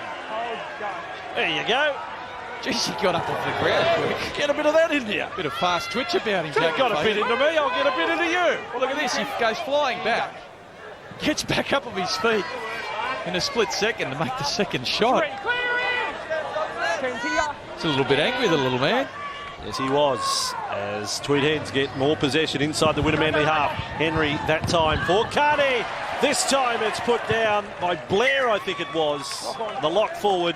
There you go. Jeez, he got up off the ground quick. Get a bit of that into you. Bit of fast twitch about him. You've got a bit into me, I'll get a bit into you. Well, look at this, he goes flying back. Gets back up on his feet in a split second to make the second shot. He's a little bit angry, the little man. Yes, he was, as Tweed Heads get more possession inside the Wynnum Manly half. Henry that time for Carney. This time it's put down by Blair, I think it was. The lock forward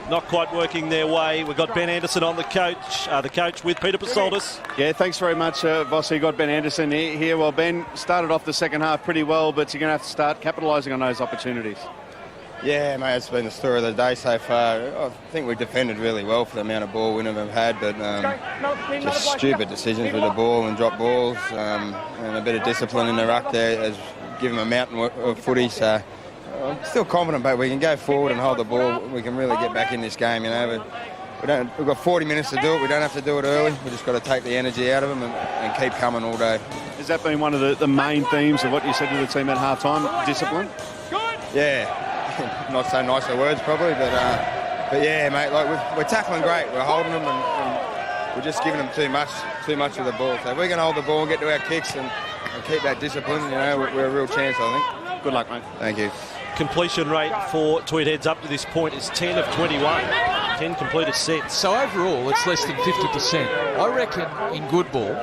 not quite working their way. We've got Ben Anderson on the coach with Peter Pasoldis. Yeah, thanks very much, Vossi. Got Ben Anderson here. Well, Ben started off the second half pretty well, but you're going to have to start capitalising on those opportunities. Yeah, mate, it's been the story of the day so far. I think we defended really well for the amount of ball Wynnum have had, but just stupid decisions with the ball and drop balls, and a bit of discipline in the ruck there has given them a mountain of footy. So I'm still confident, but we can go forward and hold the ball. We can really get back in this game, you know. But we've got 40 minutes to do it. We don't have to do it early. We've just got to take the energy out of them and keep coming all day. Has that been one of the main themes of what you said to the team at half-time, discipline? Yeah. Not so nice the words probably, but yeah, mate, like we're tackling great. We're holding them and we're just giving them too much of the ball. So if we can hold the ball and get to our kicks and keep that discipline, you know, we're a real chance, I think. Good luck, mate. Thank you. Completion rate for Tweed Heads up to this point is 10 of 21. 10 completed sets. So overall, it's less than 50%. I reckon in good ball,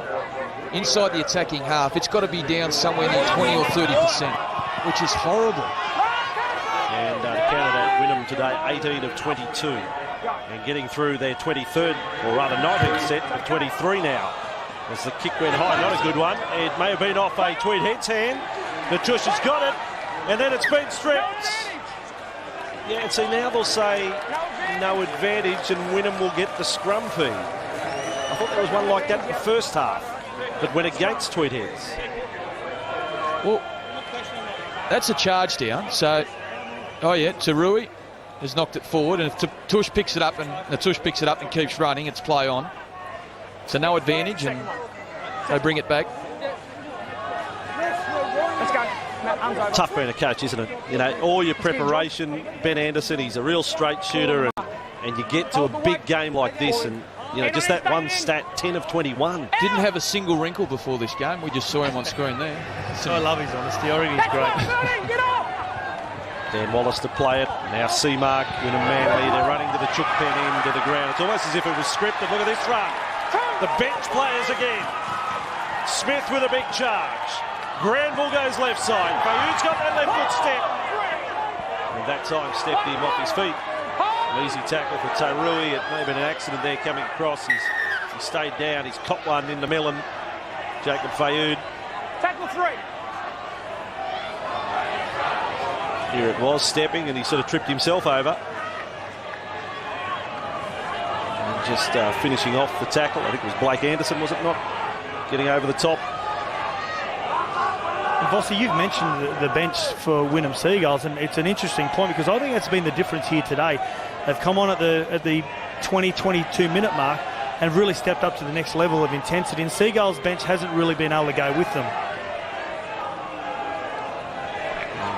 inside the attacking half, it's got to be down somewhere near 20 or 30%, which is horrible. And to counter that, Wynnum today 18 of 22 and getting through their 23rd, or rather 19th set of 23 now. As the kick went high, not a good one. It may have been off a Tweed Heads hand. Natush has got it, and then it's been stripped. Yeah, and see now they'll say no advantage and Wynnum will get the scrum fee. I thought there was one like that in the first half that went against Tweed Heads. Well, that's a charge down, so... Oh yeah, Tarui has knocked it forward, and if Tush picks it up and keeps running, it's play on. So no advantage, and they bring it back. Let's go. Tough being a coach, isn't it? You know, all your preparation. Ben Anderson, he's a real straight shooter, and you get to a big game like this, and you know, just that one stat, 10 of 21. Didn't have a single wrinkle before this game. We just saw him on screen there. So I love his honesty. I think he's great. Dan Wallace to play it. Now C-Mark, Wynnum Manly. They're running to the chook pen into the ground. It's almost as if it was scripted. Look at this run. The bench players again. Smith with a big charge. Granville goes left side. Fayud's got that left foot step. And that time stepped him off his feet. An easy tackle for Tairui. It may have been an accident there coming across. He stayed down. He's caught one in the melon. Jacob Fayud. Tackle 3. Here it was, stepping, and he sort of tripped himself over. And just finishing off the tackle. I think it was Blake Anderson, was it not? Getting over the top. Vossi, you've mentioned the bench for Wynnum Seagulls, and it's an interesting point because I think that's been the difference here today. They've come on at the 20-22 minute mark and really stepped up to the next level of intensity, and Seagulls' bench hasn't really been able to go with them.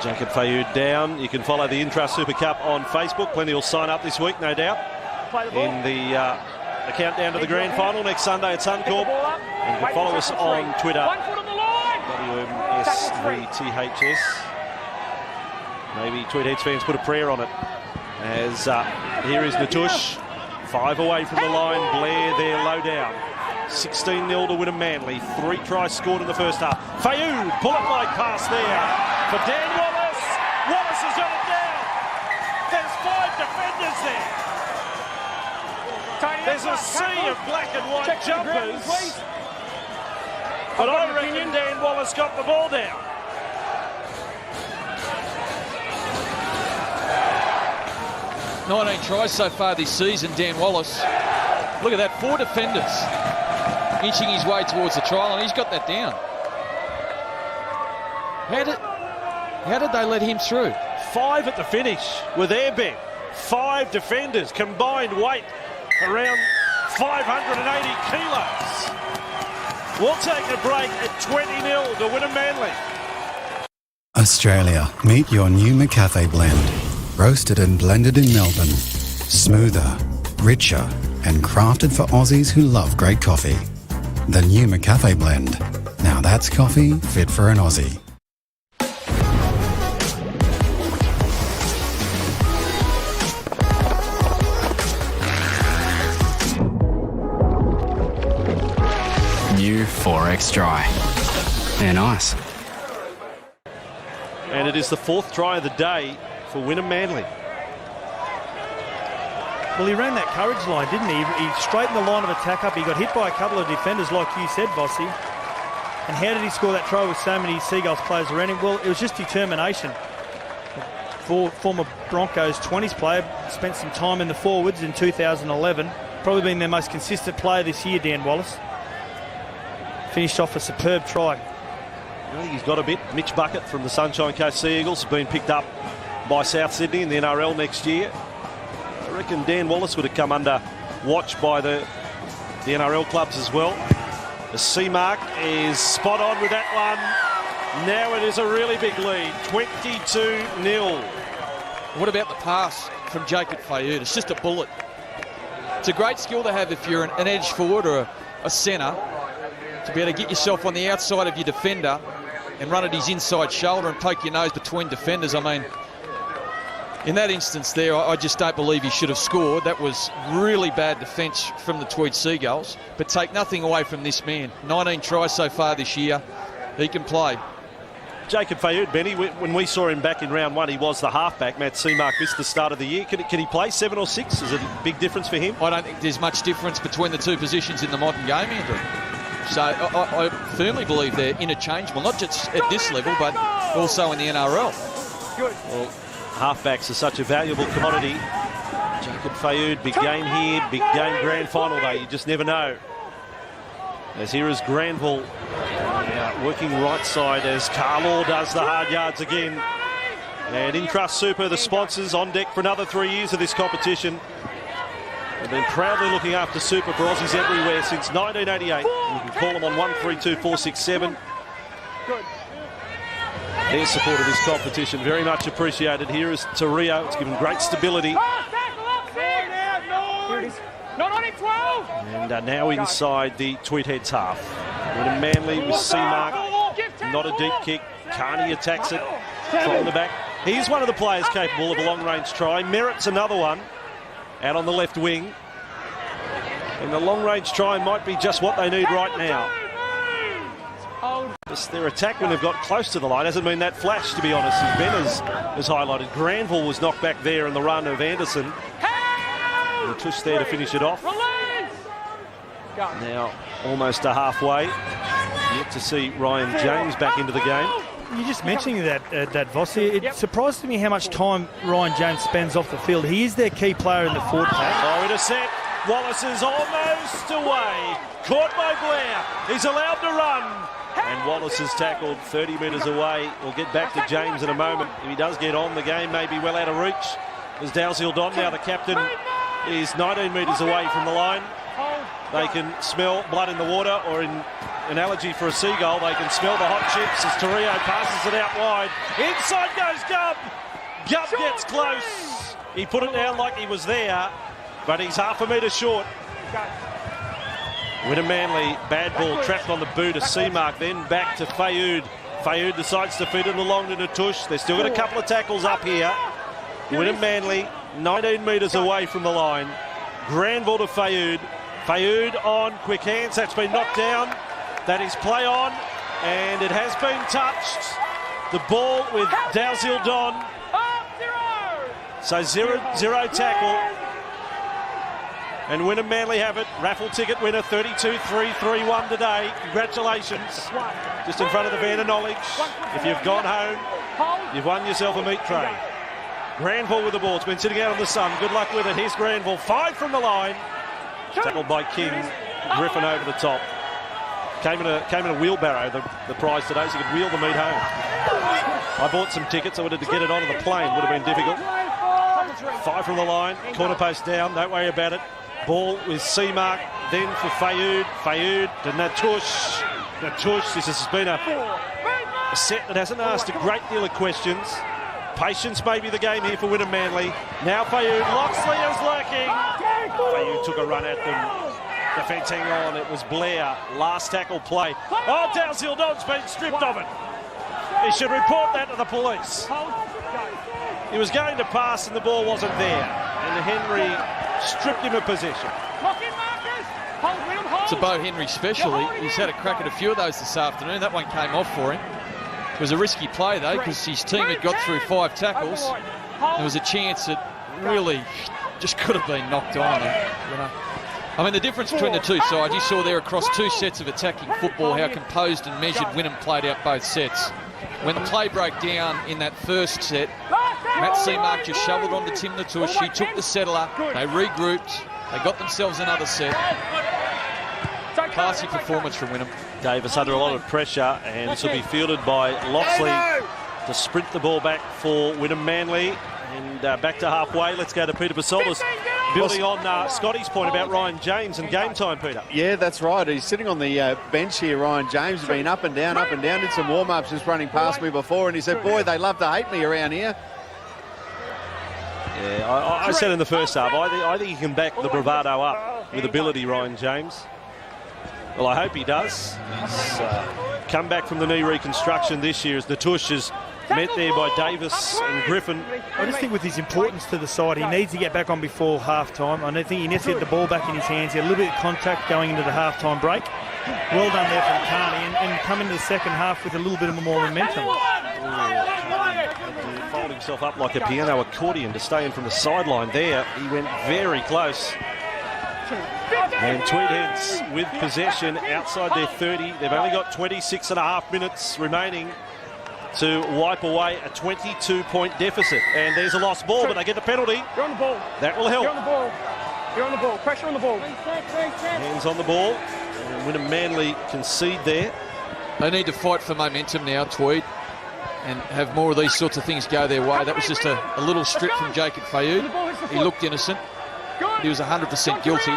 Jacob Fayud down. You can follow the Intrust Super Cup on Facebook. Plenty will sign up this week, no doubt, in the countdown to the grand final next Sunday at Suncorp. And you can follow us on Twitter, WMS3THS. Maybe Tweed Heads fans put a prayer on it. As here is Natush, 5 away from the line. Blair there low down. 16-0 to Wynnum Manly. 3 tries scored in the first half. Fayud, pull-up leg pass there for Dan Wallace. Wallace has got it down. There's 5 defenders there. There's a sea of black and white jumpers. But I reckon Dan Wallace got the ball down. $19 tries so far this season, Dan Wallace. Look at that, 4 defenders inching his way towards the try line. He's got that down. How did they let him through? 5 at the finish with airbag. 5 defenders, combined weight around 580 kilos. We'll take a break at 20-0 to Wynnum Manly. Australia, meet your new McCafe blend. Roasted and blended in Melbourne. Smoother, richer, and crafted for Aussies who love great coffee. The new McCafe blend. Now that's coffee fit for an Aussie. new 4X Dry. They're nice. And it is the 4th try of the day for Wynnum Manly. Well, he ran that courage line, didn't he? He straightened the line of attack up. He got hit by a couple of defenders, like you said, Vossi. And how did he score that try with so many Seagulls players around him? Well, it was just determination. Former Broncos 20s player, spent some time in the forwards in 2011. Probably been their most consistent player this year, Dan Wallace. Finished off a superb try. I think he's got a bit. Mitch Bucket from the Sunshine Coast Seagulls has been picked up by South Sydney in the NRL next year. I reckon Dan Wallace would have come under watch by the NRL clubs as well. The C-mark is spot on with that one. Now it is a really big lead, 22-0. What about the pass from Jacob Fayud? It's just a bullet. It's a great skill to have if you're an edge forward or a centre, to be able to get yourself on the outside of your defender and run at his inside shoulder and poke your nose between defenders. I mean, in that instance there, I just don't believe he should have scored. That was really bad defence from the Tweed Seagulls. But take nothing away from this man. 19 tries so far this year. He can play. Jacob Fayud, Benny, when we saw him back in round 1, he was the halfback. Matt Seamark missed the start of the year. Can he play 7 or 6? Is it a big difference for him? I don't think there's much difference between the two positions in the modern game, Andrew. So I firmly believe they're interchangeable, not just at this level, but also in the NRL. Well, halfbacks are such a valuable commodity. Jacob Fayud, big game here, big game grand final day. You just never know. As here is Granville working right side as Carlaw does the hard yards again. And Incrust Super, the sponsors, on deck for another 3 years of this competition. They've been proudly looking after Super for Aussies everywhere since 1988. You can call them on 132467. Their support of this competition very much appreciated. Here is Torrio. It's given great stability. And now inside the Tweed Heads half. Wynnum Manly with C-mark. Not a deep kick. Carney attacks it from the back. He's one of the players capable of a long-range try. Merritt's another one out on the left wing. And the long-range try might be just what they need right now. Just their attack when they've got close to the line hasn't been that flash, to be honest, as Ben has highlighted. Granville was knocked back there in the run of Anderson. And the tush there to finish it off. Now almost to halfway. Yet to see Ryan James back into the game. You're just mentioning that Vossi. It surprised me how much time Ryan James spends off the field. He is their key player in the forward pack. Oh, intercept. Wallace is almost away. Caught by Blair. He's allowed to run. And Wallace is tackled 30 metres away. We'll get back to James in a moment. If he does get on, the game may be well out of reach. As Dalziel Don, now the captain, is 19 metres away from the line. They can smell blood in the water, or in analogy for a seagull, they can smell the hot chips as Torrio passes it out wide. Inside goes Gubb. Gubb gets close. He put it down like he was there, but he's half a metre short. Wynnum Manly, bad ball, trapped on the boot of C-mark, then back to Fayud. Fayud decides to feed it along to Natush. They've still got a couple of tackles up here. Wynnum Manly, 19 metres away from the line. Granville to Fayud. Fayud on, quick hands, that's been knocked down. That is play on, and it has been touched. The ball with Dalziel Don. So 0-0 tackle. And Wynnum Manly have it. Raffle ticket winner, 32-3-3-1 today. Congratulations. Just in front of the van of knowledge. If you've gone home, you've won yourself a meat tray. Granville with the ball. It's been sitting out in the sun. Good luck with it. Here's Granville. 5 from the line. Tackled by King. Griffin over the top. Came in a wheelbarrow, the prize today, so you could wheel the meat home. I bought some tickets. I wanted to get it onto the plane. Would have been difficult. 5 from the line. Corner post down. Don't worry about it. Ball with C-mark. Then for Fayud. Fayud to Natush. Natush. This has been a set that hasn't asked a great deal of questions. Patience may be the game here for Wynnum Manly. Now Fayud. Loxley is lurking. Fayud took a run at them. Defence hang on. It was Blair. Last tackle play. Oh, Dalziel Don's been stripped of it. He should report that to the police. He was going to pass and the ball wasn't there. And Henry stripped him of possession. Lock in, Marcus. Hold, Wynnum, hold. It's a Bo Henry special. He's had a crack at a few of those this afternoon. That one came off for him. It was a risky play, though, because his team had got through 5 tackles. There was a chance that really just could have been knocked on. You know, I mean, the difference between the two sides, you saw there across 2 sets of attacking football how composed and measured Wynnum played out both sets. When the play broke down in that first set, Matt Seamark just shoveled on to Tim Natush. He took the settler, they regrouped, they got themselves another set. Classy performance from Wynnum. Davis under a lot of pressure, and this will be fielded by Loxley to sprint the ball back for Wynnum Manly. And back to halfway. Let's go to Peter Basolis, building on Scotty's point about Ryan James and game time, Peter. Yeah, that's right. He's sitting on the bench here, Ryan James. Has been up and down, did some warm-ups just running past me before, and he said, boy, they love to hate me around here. Yeah, I said in the first half, I think he can back the bravado up with ability, Ryan James. Well, I hope he does. He's come back from the knee reconstruction this year as Natush is met there by Davis and Griffin. I just think with his importance to the side, he needs to get back on before half-time. I think he needs to get the ball back in his hands. He had a little bit of contact going into the half-time break. Well done there from Carney, and come into the second half with a little bit of more momentum. To fold himself up like a piano accordion to stay in from the sideline there. He went very close. And Tweed Heads with possession outside their 30. They've only got 26.5 minutes remaining to wipe away a 22-point deficit. And there's a lost ball, but they get the penalty. You're on the ball. That will help. You're on the ball. You're on the ball. Pressure on the ball. Hands on the ball. And Wynnum Manly concede there. They need to fight for momentum now, Tweed, and have more of these sorts of things go their way. That was just a little strip from Jacob Fayoud. He looked innocent. He was 100% guilty.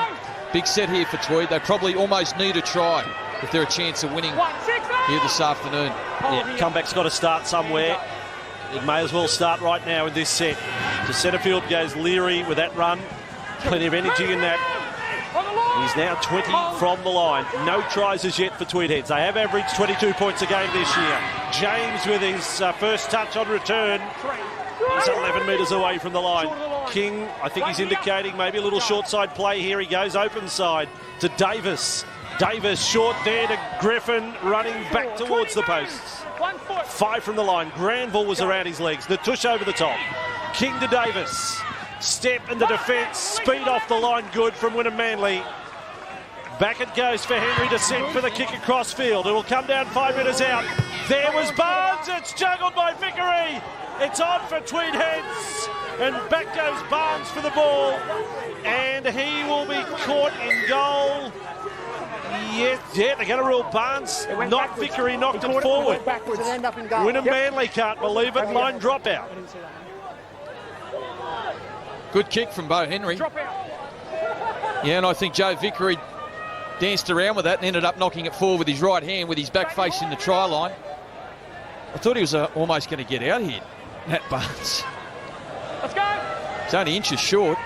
Big set here for Tweed. They probably almost need a try if they're a chance of winning here this afternoon. Yeah, comeback's got to start somewhere. It may as well start right now in this set. To centre field goes Leary with that run. Plenty of energy in that. He's now 20 from the line. No tries as yet for Tweed Heads. They have averaged 22 points a game this year. James with his first touch on return. He's 11 metres away from the line. King, I think he's indicating maybe a little short side play here. He goes open side to Davis. Davis short there to Griffin, running back towards the posts. 5 from the line. Granville was around his legs. Natush over the top. King to Davis. Step in the defence. Speed off the line good from Wynnum Manly. Back it goes for Henry to send for the kick across field. It will come down 5 metres out. There was Barnes. It's juggled by Vickery. It's on for Tweed Heads. And back goes Barnes for the ball. And he will be caught in goal. Yeah, they're going to rule Barnes. Not Vickery, knocked it forward. Wynnum Manly can't believe it. Line dropout. Good kick from Bo Henry. Yeah, and I think Joe Vickery danced around with that and ended up knocking it forward with his right hand with his back facing the try line. I thought he was almost going to get out here, Nat Barnes. Let's go. It's only inches short.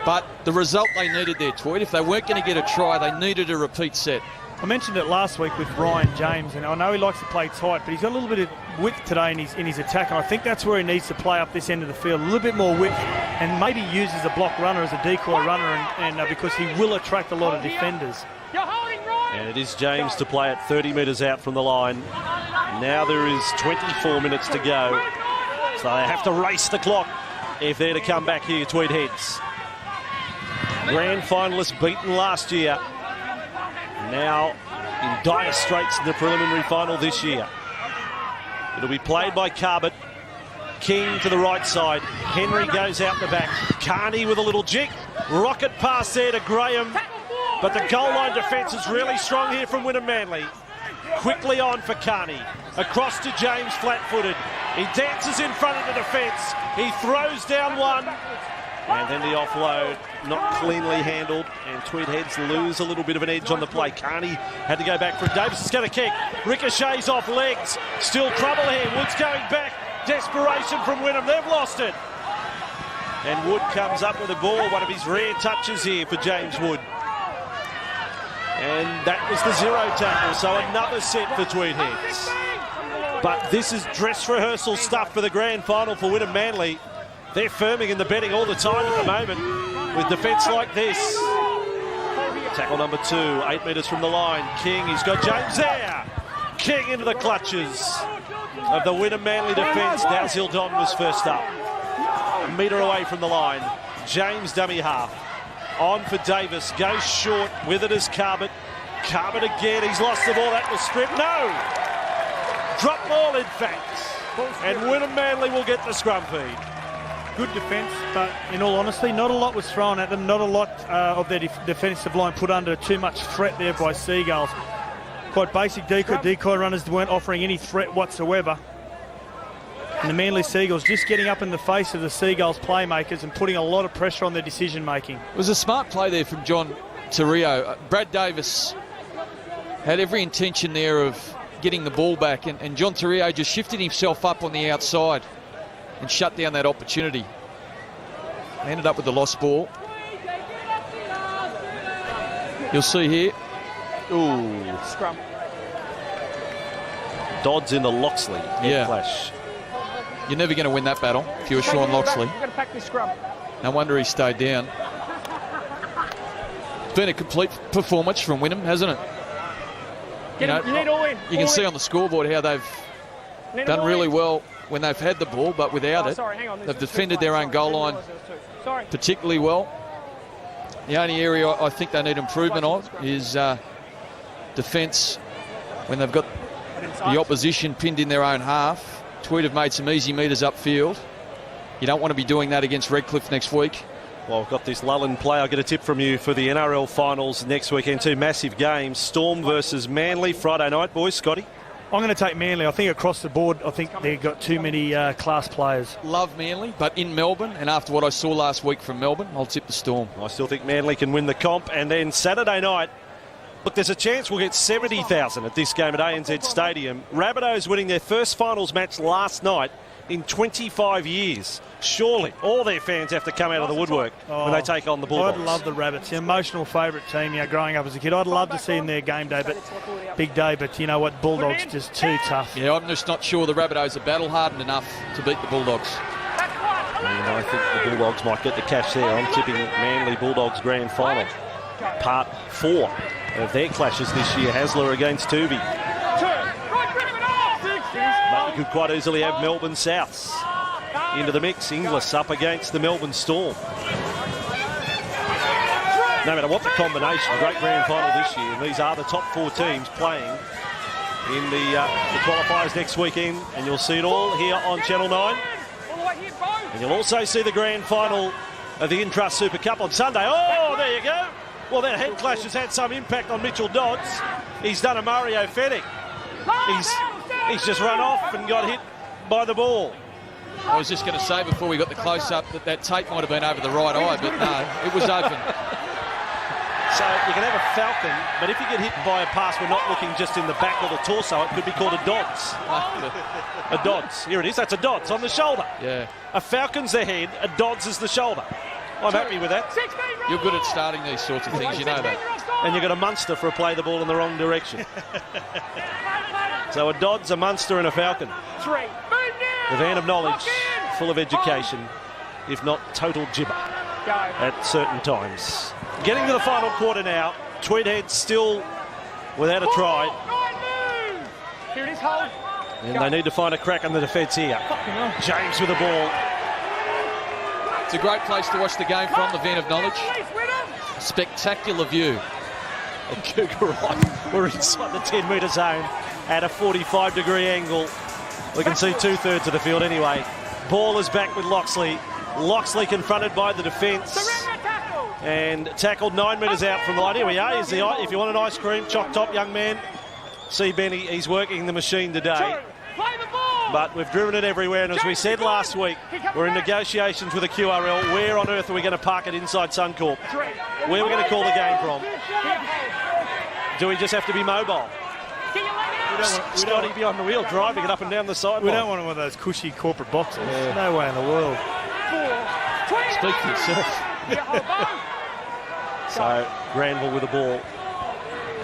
But the result they needed there, Tweed. If they weren't going to get a try, they needed a repeat set. I mentioned it last week with Ryan James, and I know he likes to play tight, but he's got a little bit of width today in his attack, and I think that's where he needs to play up this end of the field. A little bit more width, and maybe use as a block runner, as a decoy runner, and because he will attract a lot of defenders. And it is James to play at 30 metres out from the line. Now there is 24 minutes to go, so they have to race the clock if they're to come back here, Tweed Heads. Grand finalists beaten last year. Now in dire straits in the preliminary final this year. It'll be played by Carbett. King to the right side. Henry goes out the back. Carney with a little jig. Rocket pass there to Graham. But the goal line defence is really strong here from Wynnum Manly. Quickly on for Carney. Across to James flat-footed. He dances in front of the defence. He throws down one. And then the offload, not cleanly handled, and Tweed Heads lose a little bit of an edge on the play. Carney had to go back for it. Davis is going to kick. Ricochets off legs. Still trouble here. Wood's going back. Desperation from Wynnum. They've lost it. And Wood comes up with the ball. One of his rare touches here for James Wood. And that was the 0 tackle. So another set for Tweed Heads. But this is dress rehearsal stuff for the grand final for Wynnum Manly. They're firming in the betting all the time at the moment with defence like this. Tackle number 2, 8 metres from the line. King, he's got James there. King into the clutches of the Wynnum Manly defence. Dalziel Don was first up. A metre away from the line. James dummy half. On for Davis. Goes short. With it is Carbet. Carbet again. He's lost the ball. That was sprint. No! Drop ball, in fact. And Wynnum Manly will get the scrum feed. Good defence, but in all honesty, not a lot was thrown at them. Not a lot of their defensive line put under too much threat there by Seagulls. Quite basic decoy runners weren't offering any threat whatsoever. And the Manly Seagulls just getting up in the face of the Seagulls playmakers and putting a lot of pressure on their decision making. It was a smart play there from John Terrio. Brad Davis had every intention there of getting the ball back, and John Terrio just shifted himself up on the outside and shut down that opportunity. Ended up with the lost ball. You'll see here. Ooh. Scrum. Dodds in the Loxley clash. You're never going to win that battle if you're Sean Loxley. You've got to pack this scrum. No wonder he stayed down. It's been a complete performance from Wynnum, hasn't it? You need all in. You can see on the scoreboard how they've done really well when they've had the ball, but without it, they've defended their own goal line particularly well. The only area I think they need improvement on is defence when they've got the opposition pinned in their own half. Tweed have made some easy metres upfield. You don't want to be doing that against Redcliffe next week. Well, we've got this lull in play. I'll get a tip from you for the NRL finals next weekend. 2 massive games. Storm versus Manly Friday night, boys. Scotty? I'm going to take Manly. I think across the board, I think they've got too many class players. Love Manly, but in Melbourne, and after what I saw last week from Melbourne, I'll tip the Storm. I still think Manly can win the comp. And then Saturday night, look, there's a chance we'll get 70,000 at this game at ANZ Stadium. Rabbitohs winning their first finals match last night in 25 years. Surely all their fans have to come out of the woodwork when they take on the Bulldogs. I'd love the Rabbits. The emotional favourite team, growing up as a kid. I'd love to see them their game day, but big day. But you know what? Bulldogs just too tough. Yeah, I'm just not sure the Rabbitohs are battle hardened enough to beat the Bulldogs. I think the Bulldogs might get the cash there. I'm tipping Manly Bulldogs grand final. Part 4 of their clashes this year. Hasler against Tuvey. But you could quite easily have Melbourne Souths into the mix. Inglis up against the Melbourne Storm. No matter what the combination, great grand final this year. And these are the top 4 teams playing in the qualifiers next weekend. And you'll see it all here on Channel 9. And you'll also see the grand final of the Intrust Super Cup on Sunday. Oh, there you go. Well, that head clash has had some impact on Mitchell Dodds. He's done a Mario Fenech. He's just run off and got hit by the ball. I was just going to say before we got the close-up that tape might have been over the right eye, but no, it was open. So you can have a falcon, but if you get hit by a pass, we're not looking just in the back or the torso. It could be called a Dodds. A Dodds. Here it is. That's a Dodds on the shoulder. Yeah. A falcon's the head, a Dodds is the shoulder. I'm happy with that. You're good at starting these sorts of things, you know that. And you've got a Munster for a play the ball in the wrong direction. So a Dodds, a Munster and a falcon. The van of knowledge, full of education, if not total gibber at certain times. Getting to the final quarter now. Tweed Heads still without a try. Here it is, hold. And they need to find a crack on the defence here. James with the ball. It's a great place to watch the game from, the van of knowledge. Spectacular view. And Kougari, we're inside the 10-metre zone at a 45-degree angle. We can see 2/3 of the field anyway. Ball is back with Loxley. Loxley confronted by the defence. And tackled 9 metres out from the line. Here we are. If you want an ice cream, choc top, young man. See Benny, he's working the machine today. But we've driven it everywhere, and as we said last week, we're in negotiations with a QRL. Where on earth are we going to park it inside Suncorp? Where are we going to call the game from? Do we just have to be mobile? Scotty behind the wheel, driving it up and down the sideline. We don't want one of those cushy corporate boxes. Yeah. No way in the world. Speak for yourself. So Granville with the ball.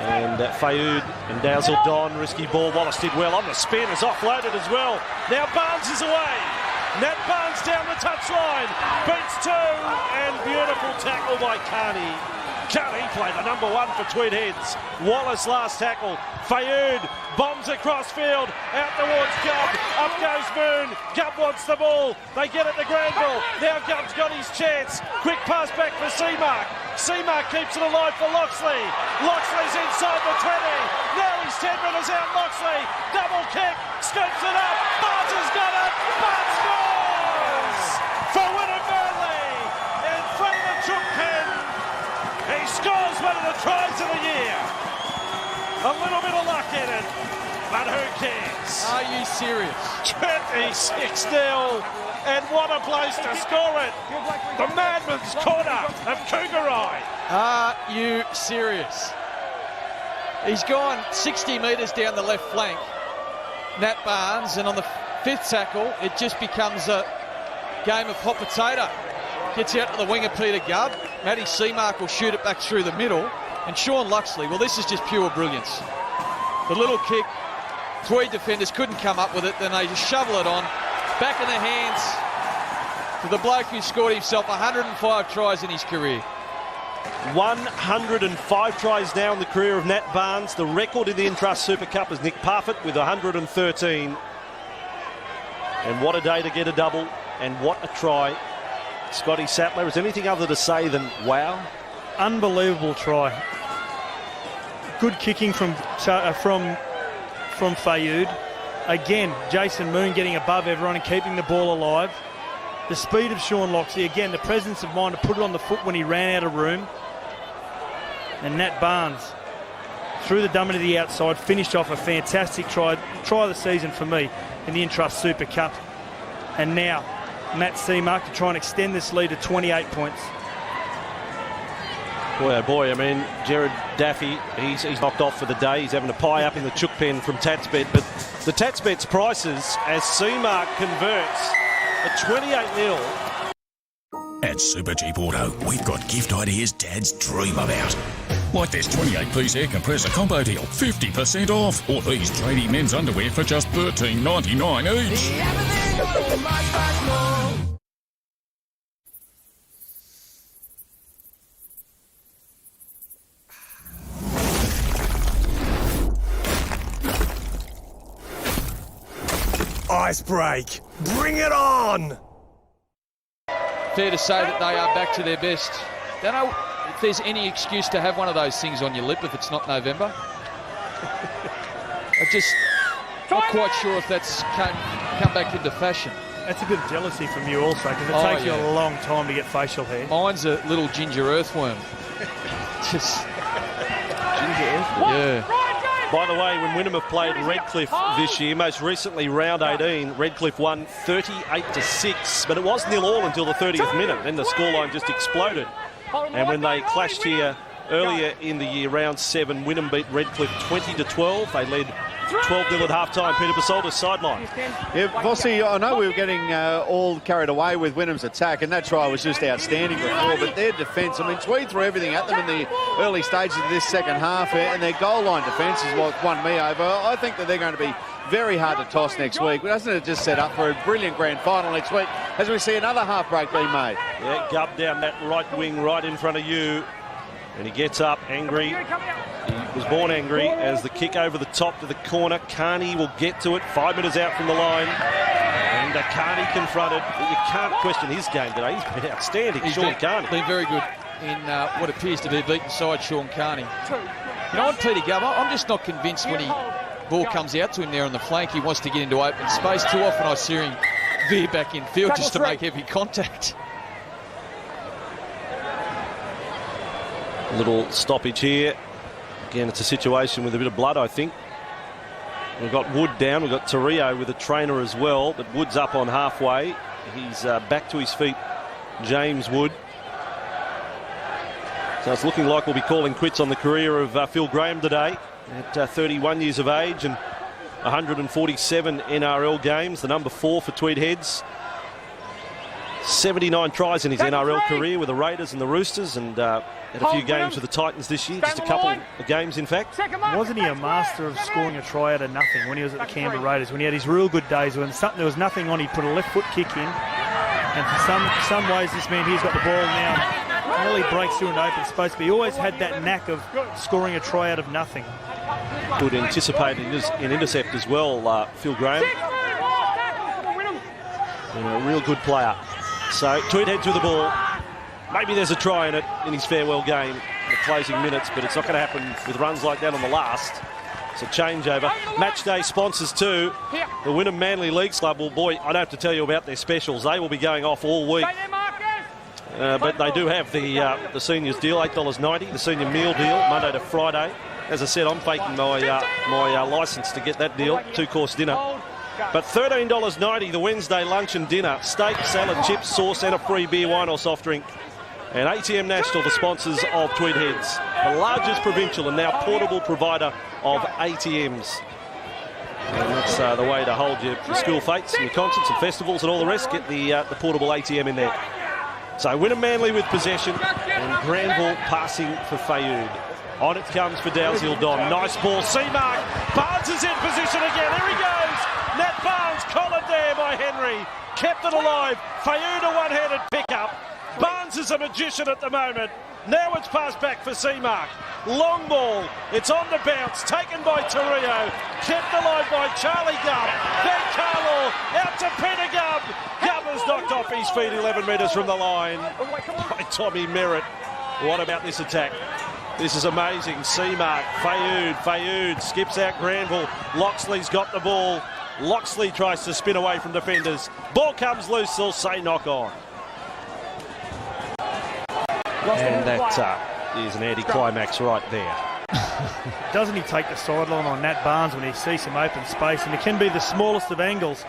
And Fayoud and Dalziel Don, risky ball. Wallace did well on the spin, is offloaded as well. Now Barnes is away. Nat Barnes down the touchline, beats 2, and beautiful tackle by Carney. Can he play the number one for Tweed Heads? Wallace last tackle. Fayoud bombs across field. Out towards Gubb. Up goes Moon. Gubb wants the ball. They get it to Granville. Now Gubb's got his chance. Quick pass back for Seamark. Seamark keeps it alive for Loxley. Loxley's inside the 20. Now he's 10 metres out. Loxley. Double kick. Scoops it up. Barnes has got it. Barnes scores for Wynnum Manly in front of the Chook pen. He scores one of the tries of the year. A little bit of luck in it, but who cares? Are you serious? 26-0, and what a place to score it. The Madman's corner of Kougari. Are you serious? He's gone 60 metres down the left flank, Nat Barnes, and on the fifth tackle, it just becomes a game of hot potato. Gets out to the winger, Peter Gubb. Matty Seamark will shoot it back through the middle. And Sean Luxley, well, this is just pure brilliance. The little kick, Tweed defenders couldn't come up with it, then they just shovel it on. Back in the hands to the bloke who scored himself 105 tries in his career. 105 tries now in the career of Nat Barnes. The record in the Intrust Super Cup is Nick Parfitt with 113. And what a day to get a double, and what a try. Scotty Sattler, is anything other to say than wow? Unbelievable try. Good kicking from Fayoud. Again, Jason Moon getting above everyone and keeping the ball alive. The speed of Sean Loxley. Again, the presence of mind to put it on the foot when he ran out of room. And Nat Barnes, through the dummy to the outside, finished off a fantastic try of the season for me in the Intrust Super Cup. And now, Matt Seamark to try and extend this lead to 28 points. Boy, oh boy, I mean, Jared Daffy, he's knocked off for the day. He's having a pie up in the chook pen from Tatsbet. But the Tatsbet's prices, as Seamark converts, at 28-0. At Super Cheap Auto, we've got gift ideas dads dream about. Like this 28-piece air compressor combo deal, 50% off. Or these tradie men's underwear for just $13.99 each. Ice break. Bring it on! Fair to say that they are back to their best. Don't know if there's any excuse to have one of those things on your lip if it's not November. I'm just not quite sure if that's come back into fashion. That's a bit of jealousy from you also, because it takes you a long time to get facial hair. Mine's a little ginger earthworm. Just ginger earthworm. Yeah. By the way, when Wynnum have played Redcliffe this year, most recently round 18, Redcliffe won 38-6, but it was 0-0 until the 30th minute. Then the scoreline just exploded. And when they clashed here earlier in the year, round 7, Wynnum beat Redcliffe 20-12. They led 12-0 at half-time. Peter Basolda's sideline. Yeah, Vossi, I know we were getting all carried away with Wynnum's attack, and that try was just outstanding before, but their defence, I mean, Tweed threw everything at them in the early stages of this second half, and their goal line defence is what won me over. I think that they're going to be very hard to toss next week. Doesn't it just set up for a brilliant grand final next week as we see another half break being made? Yeah, Gubb down that right wing right in front of you. And he gets up angry. He was born angry as the kick over the top to the corner. Carney will get to it 5 minutes out from the line. And Carney confronted. But you can't question his game today. He's been outstanding, Sean Carney. Been very good in what appears to be a beaten side, Sean Carney. You know what, Peter Gubb, I'm just not convinced when ball comes out to him there on the flank, he wants to get into open space. Too often I see him veer back in field just to make heavy contact. Little stoppage here. Again, it's a situation with a bit of blood, I think. We've got Wood down. We've got Torrio with a trainer as well, but Wood's up on halfway. He's back to his feet, James Wood. So it's looking like we'll be calling quits on the career of Phil Graham today at 31 years of age and 147 NRL games, the number 4 for Tweed Heads. 79 tries in his NRL career with the Raiders and the Roosters, and had a few games with the Titans this year, just a couple of games in fact. Wasn't he a master of scoring a try out of nothing when he was at the Canberra Raiders, when he had his real good days when there was nothing on, he put a left foot kick in, and for some ways this man here's got the ball now really breaks through an open space, but he always had that knack of scoring a try out of nothing. Good anticipating in intercept as well, Phil Graham. And a real good player. So Tweed Heads with the ball. Maybe there's a try in it in his farewell game in the closing minutes, but it's not going to happen with runs like that on the last. It's a changeover. Match day sponsors too. The Wynnum Manly Leagues Club. Well, boy, I don't have to tell you about their specials. They will be going off all week. But they do have the seniors deal, $8.90, the senior meal deal, Monday to Friday. As I said, I'm faking my licence to get that deal, 2-course dinner. But $13.90 the Wednesday lunch and dinner, steak, salad, chips, sauce and a free beer, wine or soft drink. And ATM National, the sponsors of Tweed Heads, the largest provincial and now portable provider of ATMs. And that's the way to hold your school fates and your concerts and festivals and all the rest. Get the portable ATM in there. So Wynnum Manly with possession and Granville passing for Fayoud. On it comes for Dalziel Don. Nice ball. Seamark. Barnes is in position again. Here he goes. Nat Barnes collared there by Henry. Kept it alive. Fayoud a one-handed pickup. Barnes is a magician at the moment. Now it's passed back for Seamark. Long ball. It's on the bounce. Taken by Torrio. Kept alive by Charlie Gubb. Then Carlaw. Out to Penagub. Gubb has knocked off his feet 11 metres from the line by Tommy Merritt. What about this attack? This is amazing. Seamark, Fayoud skips out Granville. Loxley's got the ball. Loxley tries to spin away from defenders. Ball comes loose, they'll say knock on. And that is an anti-climax right there. Doesn't he take the sideline on Nat Barnes when he sees some open space? And it can be the smallest of angles,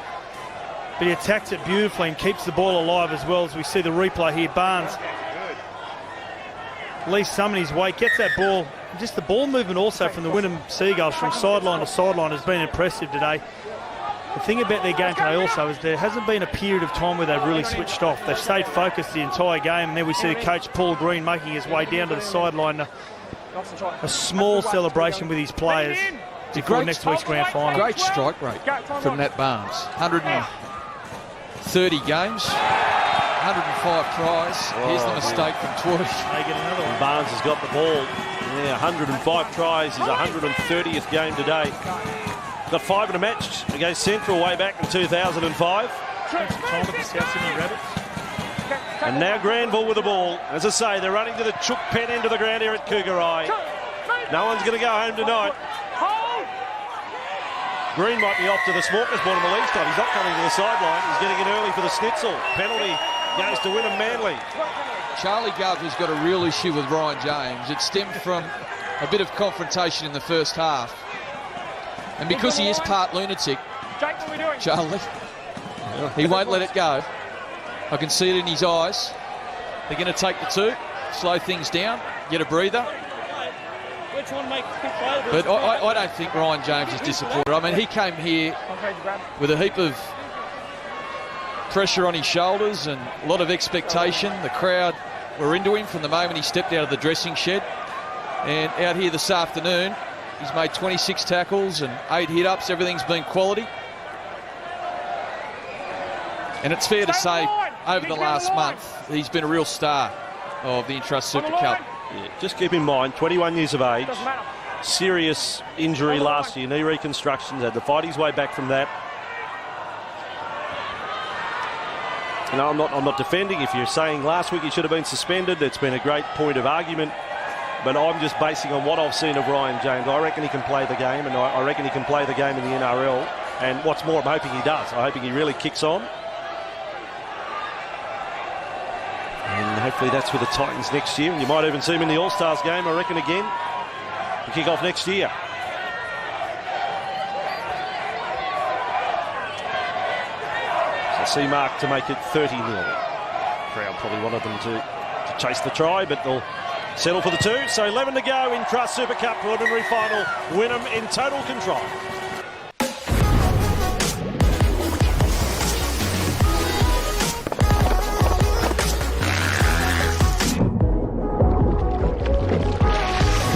but he attacks it beautifully and keeps the ball alive as well, as we see the replay here. Barnes at least some in his weight, gets that ball. Just the ball movement also from the Wynnum Seagulls from sideline to sideline has been impressive today. The thing about their game today also is there hasn't been a period of time where they've really switched off. They've stayed focused the entire game, and then we see coach Paul Green making his way down to the sideline. A small celebration with his players before next week's grand final. Great strike rate from Nat Barnes. 130 games. 105 tries. Here's the mistake from Tweed. They get another one. Barnes has got the ball. Yeah, 105 tries. His 130th game today. Got 5 in a match against Central way back in 2005. And now Granville with the ball. As I say, they're running to the chook pen end of the ground here at Kougari. No one's going to go home tonight. Green might be off to the smorgasbord on the league side. He's not coming to the sideline. He's getting in early for the schnitzel. Penalty goes to Wynnum Manly. Charlie Gubb has got a real issue with Ryan James. It stemmed from a bit of confrontation in the first half. And because he is part lunatic, Charlie, he won't let it go. I can see it in his eyes. They're going to take the 2, slow things down, get a breather. But I don't think Ryan James is disappointed. I mean, he came here with a heap of pressure on his shoulders and a lot of expectation. The crowd were into him from the moment he stepped out of the dressing shed. And out here this afternoon, he's made 26 tackles and 8 hit-ups. Everything's been quality. And it's fair to say, over the last month, he's been a real star of the Intrust Super Cup. Yeah, just keep in mind, 21 years of age, serious injury last year, knee reconstructions, had to fight his way back from that. You know, I'm not defending. If you're saying last week he should have been suspended, it's been a great point of argument. But I'm just basing on what I've seen of Ryan James. I reckon he can play the game, and I reckon he can play the game in the NRL. And what's more, I'm hoping he does. I'm hoping he really kicks on. And hopefully that's with the Titans next year. And you might even see him in the All-Stars game, I reckon, again, to kick off next year. So Seamark to make it 30-0. Crowd probably wanted them to chase the try, but they'll settle for the 2. So 11 to go in Trust Super Cup preliminary final. Wynnum in total control.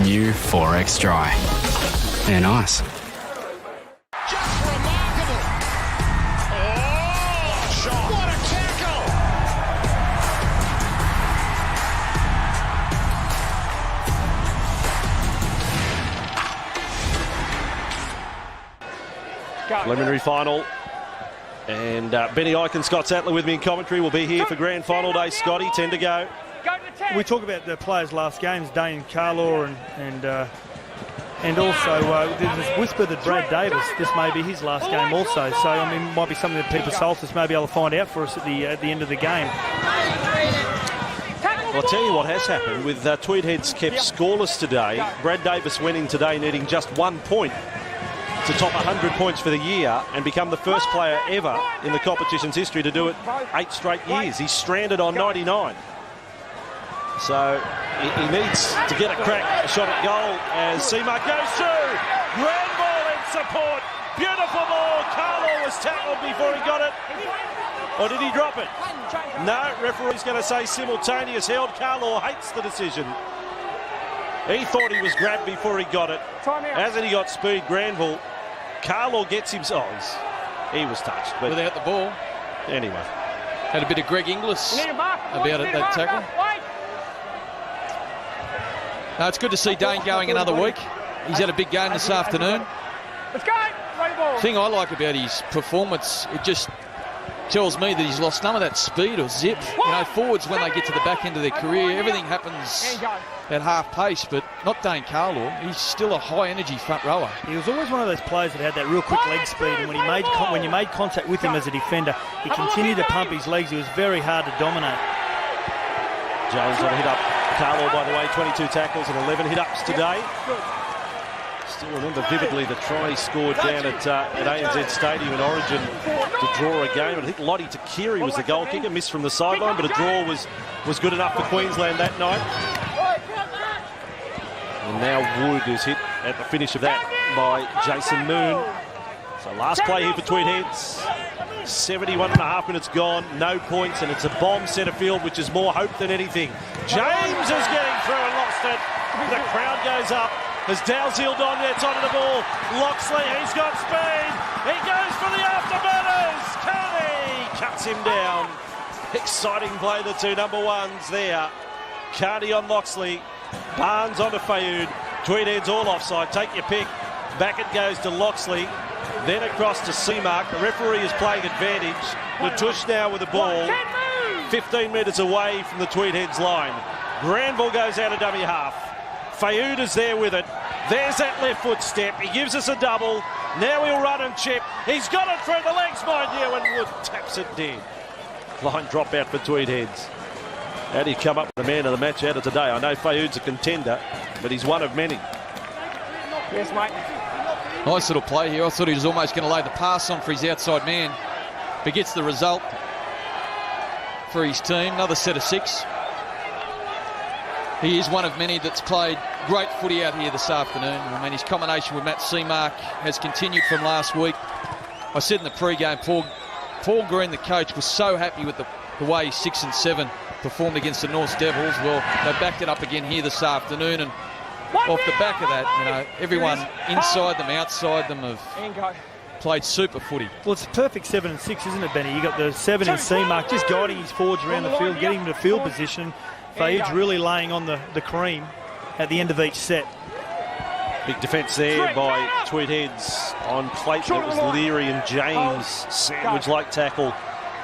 New 4X Dry. They're nice. Just remarkable. Oh, shot. What a tackle. Preliminary final. And Benny Ike and Scott Sattler with me in commentary. Will be here for grand final day. Scotty, 10 to go. We talk about the players' last games, Dane Carlaw and also there's whisper that Brad Davis, this may be his last game also. So, I mean, it might be something that Peter Soltis may be able to find out for us at the end of the game. Well, I'll tell you what has happened with Tweed Heads kept scoreless today. Brad Davis went in today needing just 1 point to top 100 points for the year and become the first player ever in the competition's history to do it 8 straight years. He's stranded on 99. So he needs to get a shot at goal as Seamark goes through. Grand ball in support. Beautiful ball. Carlaw was tackled before he got it. Or did he drop it? No, referee's going to say simultaneous held. Carlaw hates the decision. He thought he was grabbed before he got it. Hasn't he got speed, Granville? Carlaw gets himself. He was touched, but without the ball. Anyway, had a bit of Greg Inglis about it, that tackle. No, it's good to see Dane going another week. He's had a big game this afternoon. Let's go. The thing I like about his performance, it just tells me that he's lost none of that speed or zip. You know, forwards, when they get to the back end of their career, everything happens at half pace, but not Dane Carlaw. He's still a high-energy front rower. He was always one of those players that had that real quick leg speed, and when you made contact with him as a defender, he continued to pump his legs. It was very hard to dominate. Jones on a hit up. Carlaw, by the way, 22 tackles and 11 hit-ups today. Still remember vividly the try he scored down at ANZ Stadium in Origin to draw a game. And I think Lottie Takiri was the goal kicker, missed from the sideline, but a draw was good enough for Queensland that night. And now Wood is hit at the finish of that by Jason Moon. So last play here for Tweed Heads. 71.5 minutes gone, no points, and it's a bomb centre field, which is more hope than anything. James is getting through and lost it. The crowd goes up as Dalziel-Don gets onto the ball. Loxley, he's got speed. He goes for the afterburners. Carney cuts him down. Exciting play, the two number ones there. Carney on Loxley. Barnes onto Fayoud. Tweed Heads all offside. Take your pick. Back it goes to Loxley. Then across to Seamark. The referee is playing advantage. Latouche now with the ball. 15 metres away from the Tweed Heads line. Granville goes out of dummy half. Fayoud is there with it. There's that left foot step. He gives us a double. Now he'll run and chip. He's got it through the legs, mind you, and Wood taps it dead. Line drop out for Tweed Heads. How do you come up with the man of the match out of today? I know Fayoud's a contender, but he's one of many. Yes, mate. Nice little play here. I thought he was almost going to lay the pass on for his outside man, but gets the result for his team. Another set of 6. He is one of many that's played great footy out here this afternoon. I mean, his combination with Matt Seamark has continued from last week. I said in the pre-game, Paul Green, the coach, was so happy with the way 6 and 7 performed against the North Devils. Well, they backed it up again here this afternoon, and off the back of that, you know, everyone inside them, outside them have played super footy. Well, it's a perfect 7 and 6, isn't it, Benny? You got the 7 in Seamark just guiding his forwards around the field, getting them to field position. Fayoud's really laying on the cream at the end of each set. Big defence there by Tweed Heads on plate. That was Leary and James. Sandwich-like tackle.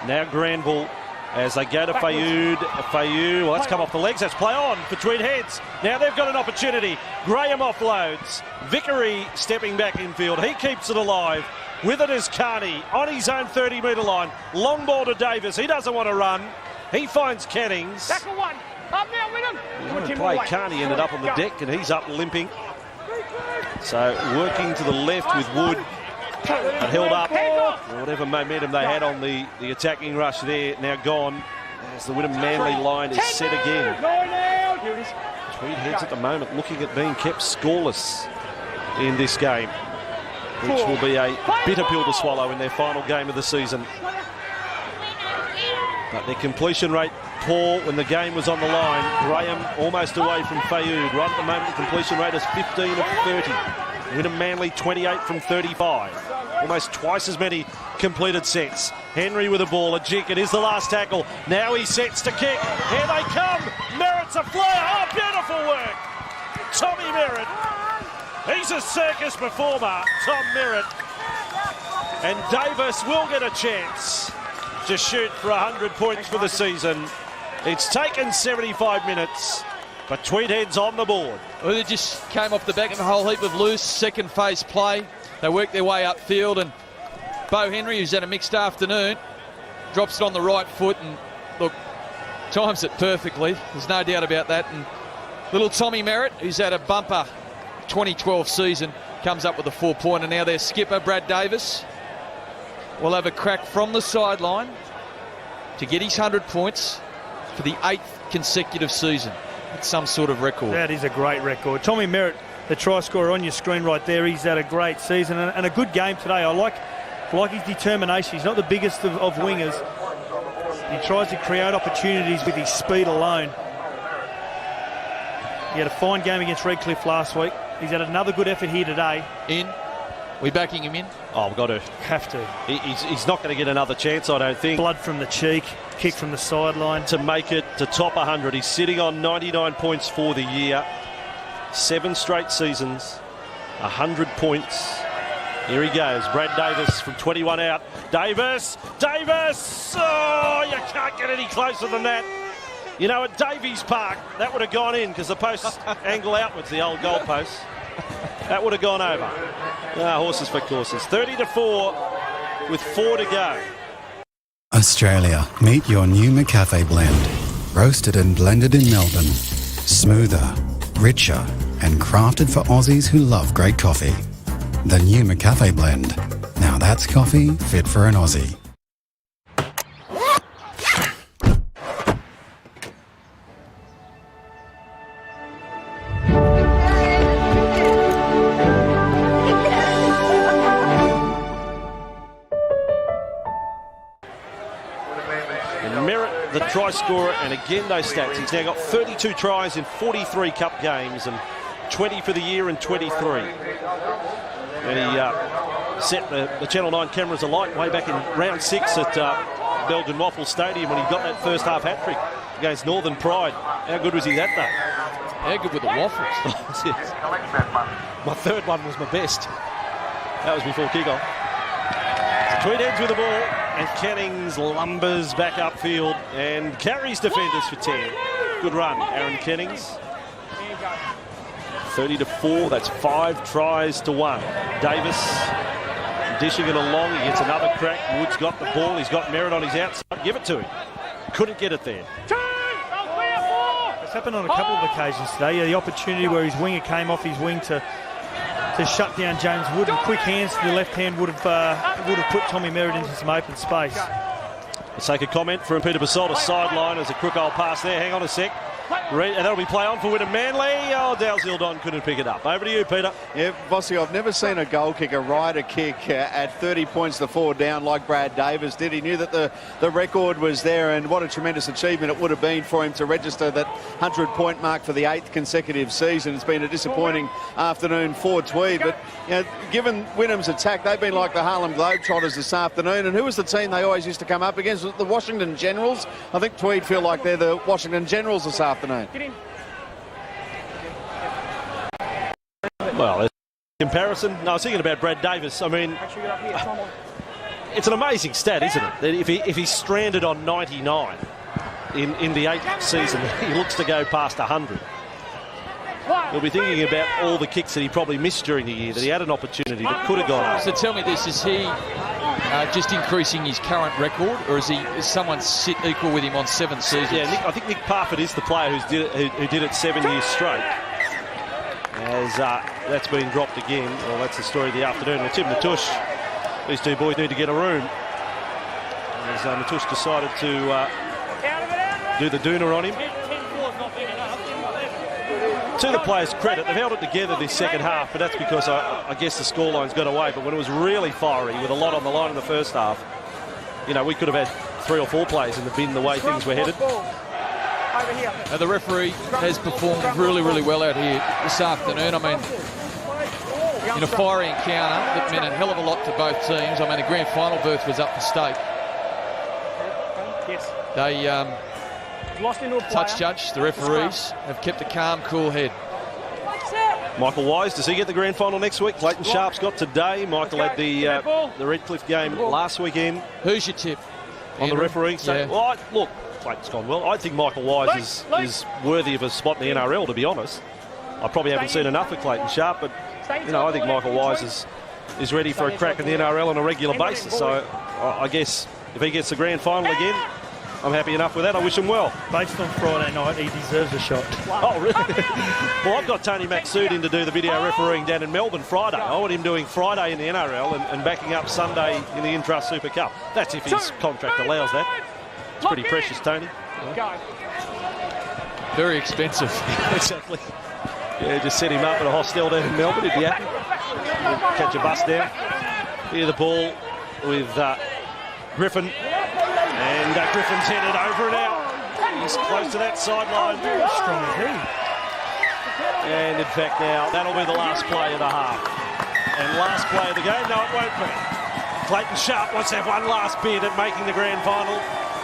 Now Granville as they go to Fayoud. Well, that's come off the legs. That's play on for Tweed Heads. Now they've got an opportunity. Graham offloads. Vickery stepping back infield. He keeps it alive. With it is Carney on his own 30-metre line. Long ball to Davis. He doesn't want to run. He finds Cannings. Tackle one. Up now, Wynnum. Play. Carney ended up on the deck and he's up limping. So working to the left with Wood. But held up. Whatever momentum they had on the attacking rush there, now gone. As the Wynnum Manly line is set again. Tweed Heads at the moment looking at being kept scoreless in this game, which will be a bitter pill to swallow in their final game of the season. But their completion rate poor when the game was on the line. Graham almost away from Fayoud. Right at the moment, the completion rate is 15 of 30. Wynnum Manly 28 from 35. Almost twice as many completed sets. Henry with the ball, a jig. It is the last tackle. Now he sets to kick. Here they come. Merritt's a flyer. Oh, beautiful work. Tommy Merritt. He's a circus performer, Tom Merritt. And Davis will get a chance to shoot for 100 points for the season. It's taken 75 minutes, but Tweed Heads on the board. Well, they just came off the back of a whole heap of loose second phase play. They worked their way upfield, and Bo Henry, who's had a mixed afternoon, drops it on the right foot and, look, times it perfectly. There's no doubt about that. And little Tommy Merritt, who's had a bumper 2012 season, comes up with a 4-pointer. Now their skipper, Brad Davis, will have a crack from the sideline to get his 100 points for the 8th consecutive season. It's some sort of record. That is a great record. Tommy Merritt, the try scorer on your screen right there, he's had a great season and a good game today. I like his determination. He's not the biggest of wingers. He tries to create opportunities with his speed alone. He had a fine game against Redcliffe last week. He's had another good effort here today. We backing him in? Oh, we've got to. Have to. He's not going to get another chance, I don't think. Blood from the cheek, kick from the sideline. To make it to top 100. He's sitting on 99 points for the year. 7 straight seasons. 100 points. Here he goes. Brad Davis from 21 out. Davis! Oh, you can't get any closer than that. You know, at Davies Park, that would have gone in because the posts angle outwards, the old goal posts. That would have gone over. Horses for courses. 30-4 with 4 to go. Australia, meet your new McCafe blend. Roasted and blended in Melbourne. Smoother, richer, and crafted for Aussies who love great coffee. The new McCafe blend. Now that's coffee fit for an Aussie. The try scorer, and again those stats. He's now got 32 tries in 43 cup games and 20 for the year and 23. And he set the Channel 9 cameras alight way back in round 6 at Belgian Waffle Stadium when he got that first half hat-trick against Northern Pride. How good was he that day? How good with the waffles? My third one was my best. That was before kick-off. Tweed Heads with the ball, and Kennings lumbers back upfield and carries defenders for 10. Good run, Aaron Kennings. 30-4, that's 5 tries to 1. Davis dishing it along, he gets another crack. Wood's got the ball, he's got Merritt on his outside. Give it to him. Couldn't get it there. It's happened on a couple of occasions today. The opportunity where his winger came off his wing to shut down James Wood, and quick hands to the left hand would have put Tommy Merritt into some open space. Let's take a comment from Peter Basolta sideline as a crook old pass there. Hang on a sec. And that'll be play on for Wynnum Manly. Oh, Dalziel couldn't pick it up. Over to you, Peter. Yeah, Bossy, I've never seen a goal kicker ride a kick at 30 points to 4 down like Brad Davis did. He knew that the record was there, and what a tremendous achievement it would have been for him to register that 100-point mark for the 8th consecutive season. It's been a disappointing afternoon for Tweed, but you know, given Wynnum's attack, they've been like the Harlem Globetrotters this afternoon. And who was the team they always used to come up against? The Washington Generals. I think Tweed feel like they're the Washington Generals this afternoon. Well, comparison. No, I was thinking about Brad Davis. I mean, it's an amazing stat, isn't it? That if he's stranded on 99 in the 8th season, he looks to go past 100. We'll be thinking about all the kicks that he probably missed during the year, that he had an opportunity that could have gone over. So tell me this, is he just increasing his current record, or is someone sit equal with him on 7 seasons? Yeah, I think Nick Parfitt is the player who did it 7 years straight. As that's been dropped again. Well, that's the story of the afternoon. Well, Tim Natush, these two boys need to get a room. As Natush decided to do the doona on him. To the players' credit, they've held it together this second half, but that's because I guess the scoreline's got away. But when it was really fiery with a lot on the line in the first half, you know, we could have had 3 or 4 players in the bin the way things were headed. The referee has performed really, really well out here this afternoon. I mean, in a fiery encounter that meant a hell of a lot to both teams. I mean, a grand final berth was up for stake. Yes. They lost into a touch judge, the referees, have kept a calm, cool head. Michael Wise, does he get the grand final next week? Clayton Sharp's got today. Michael had the Redcliffe game last weekend. Who's your tip? On the refereeing side? Yeah. Well, look, Clayton's gone well. I think Michael Wise is worthy of a spot in the NRL, to be honest. I probably haven't seen enough of Clayton Sharp, but, you know, I think Michael Wise is ready for a crack in the NRL on a regular basis. So I guess if he gets the grand final again, I'm happy enough with that. I wish him well. Based on Friday night, he deserves a shot. Oh, really? Well, I've got Tony Maxsood in to do the video refereeing down in Melbourne Friday. I want him doing Friday in the NRL and backing up Sunday in the Intrust Super Cup. That's if his contract allows that. It's pretty precious, Tony. Very expensive. Exactly. Yeah, just set him up at a hostel down in Melbourne. He'd be happy. He'll catch a bus down. Here the ball with Griffin. And Griffin's headed over and out. He's close to that sideline. Very strong as he. And in fact now, that'll be the last play of the half. And last play of the game? No, it won't be. Clayton Sharp wants to have one last bid at making the grand final.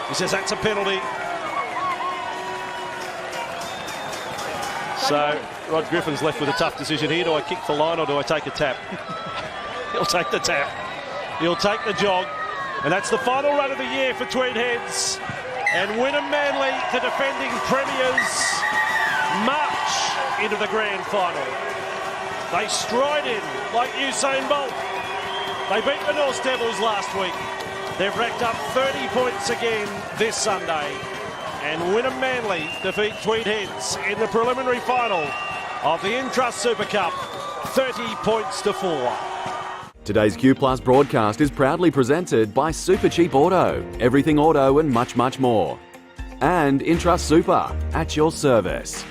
He says that's a penalty. So Rod Griffin's left with a tough decision here. Do I kick the line or do I take a tap? He'll take the tap. He'll take the jog. And that's the final run of the year for Tweed Heads. And Wynnum Manly, the defending premiers, march into the grand final. They stride in like Usain Bolt. They beat the North Devils last week. They've racked up 30 points again this Sunday. And Wynnum Manly defeat Tweed Heads in the preliminary final of the Intrust Super Cup, 30 points to 4. Today's Q Plus broadcast is proudly presented by Super Cheap Auto, everything auto and much, much more. And Intrust Super, at your service.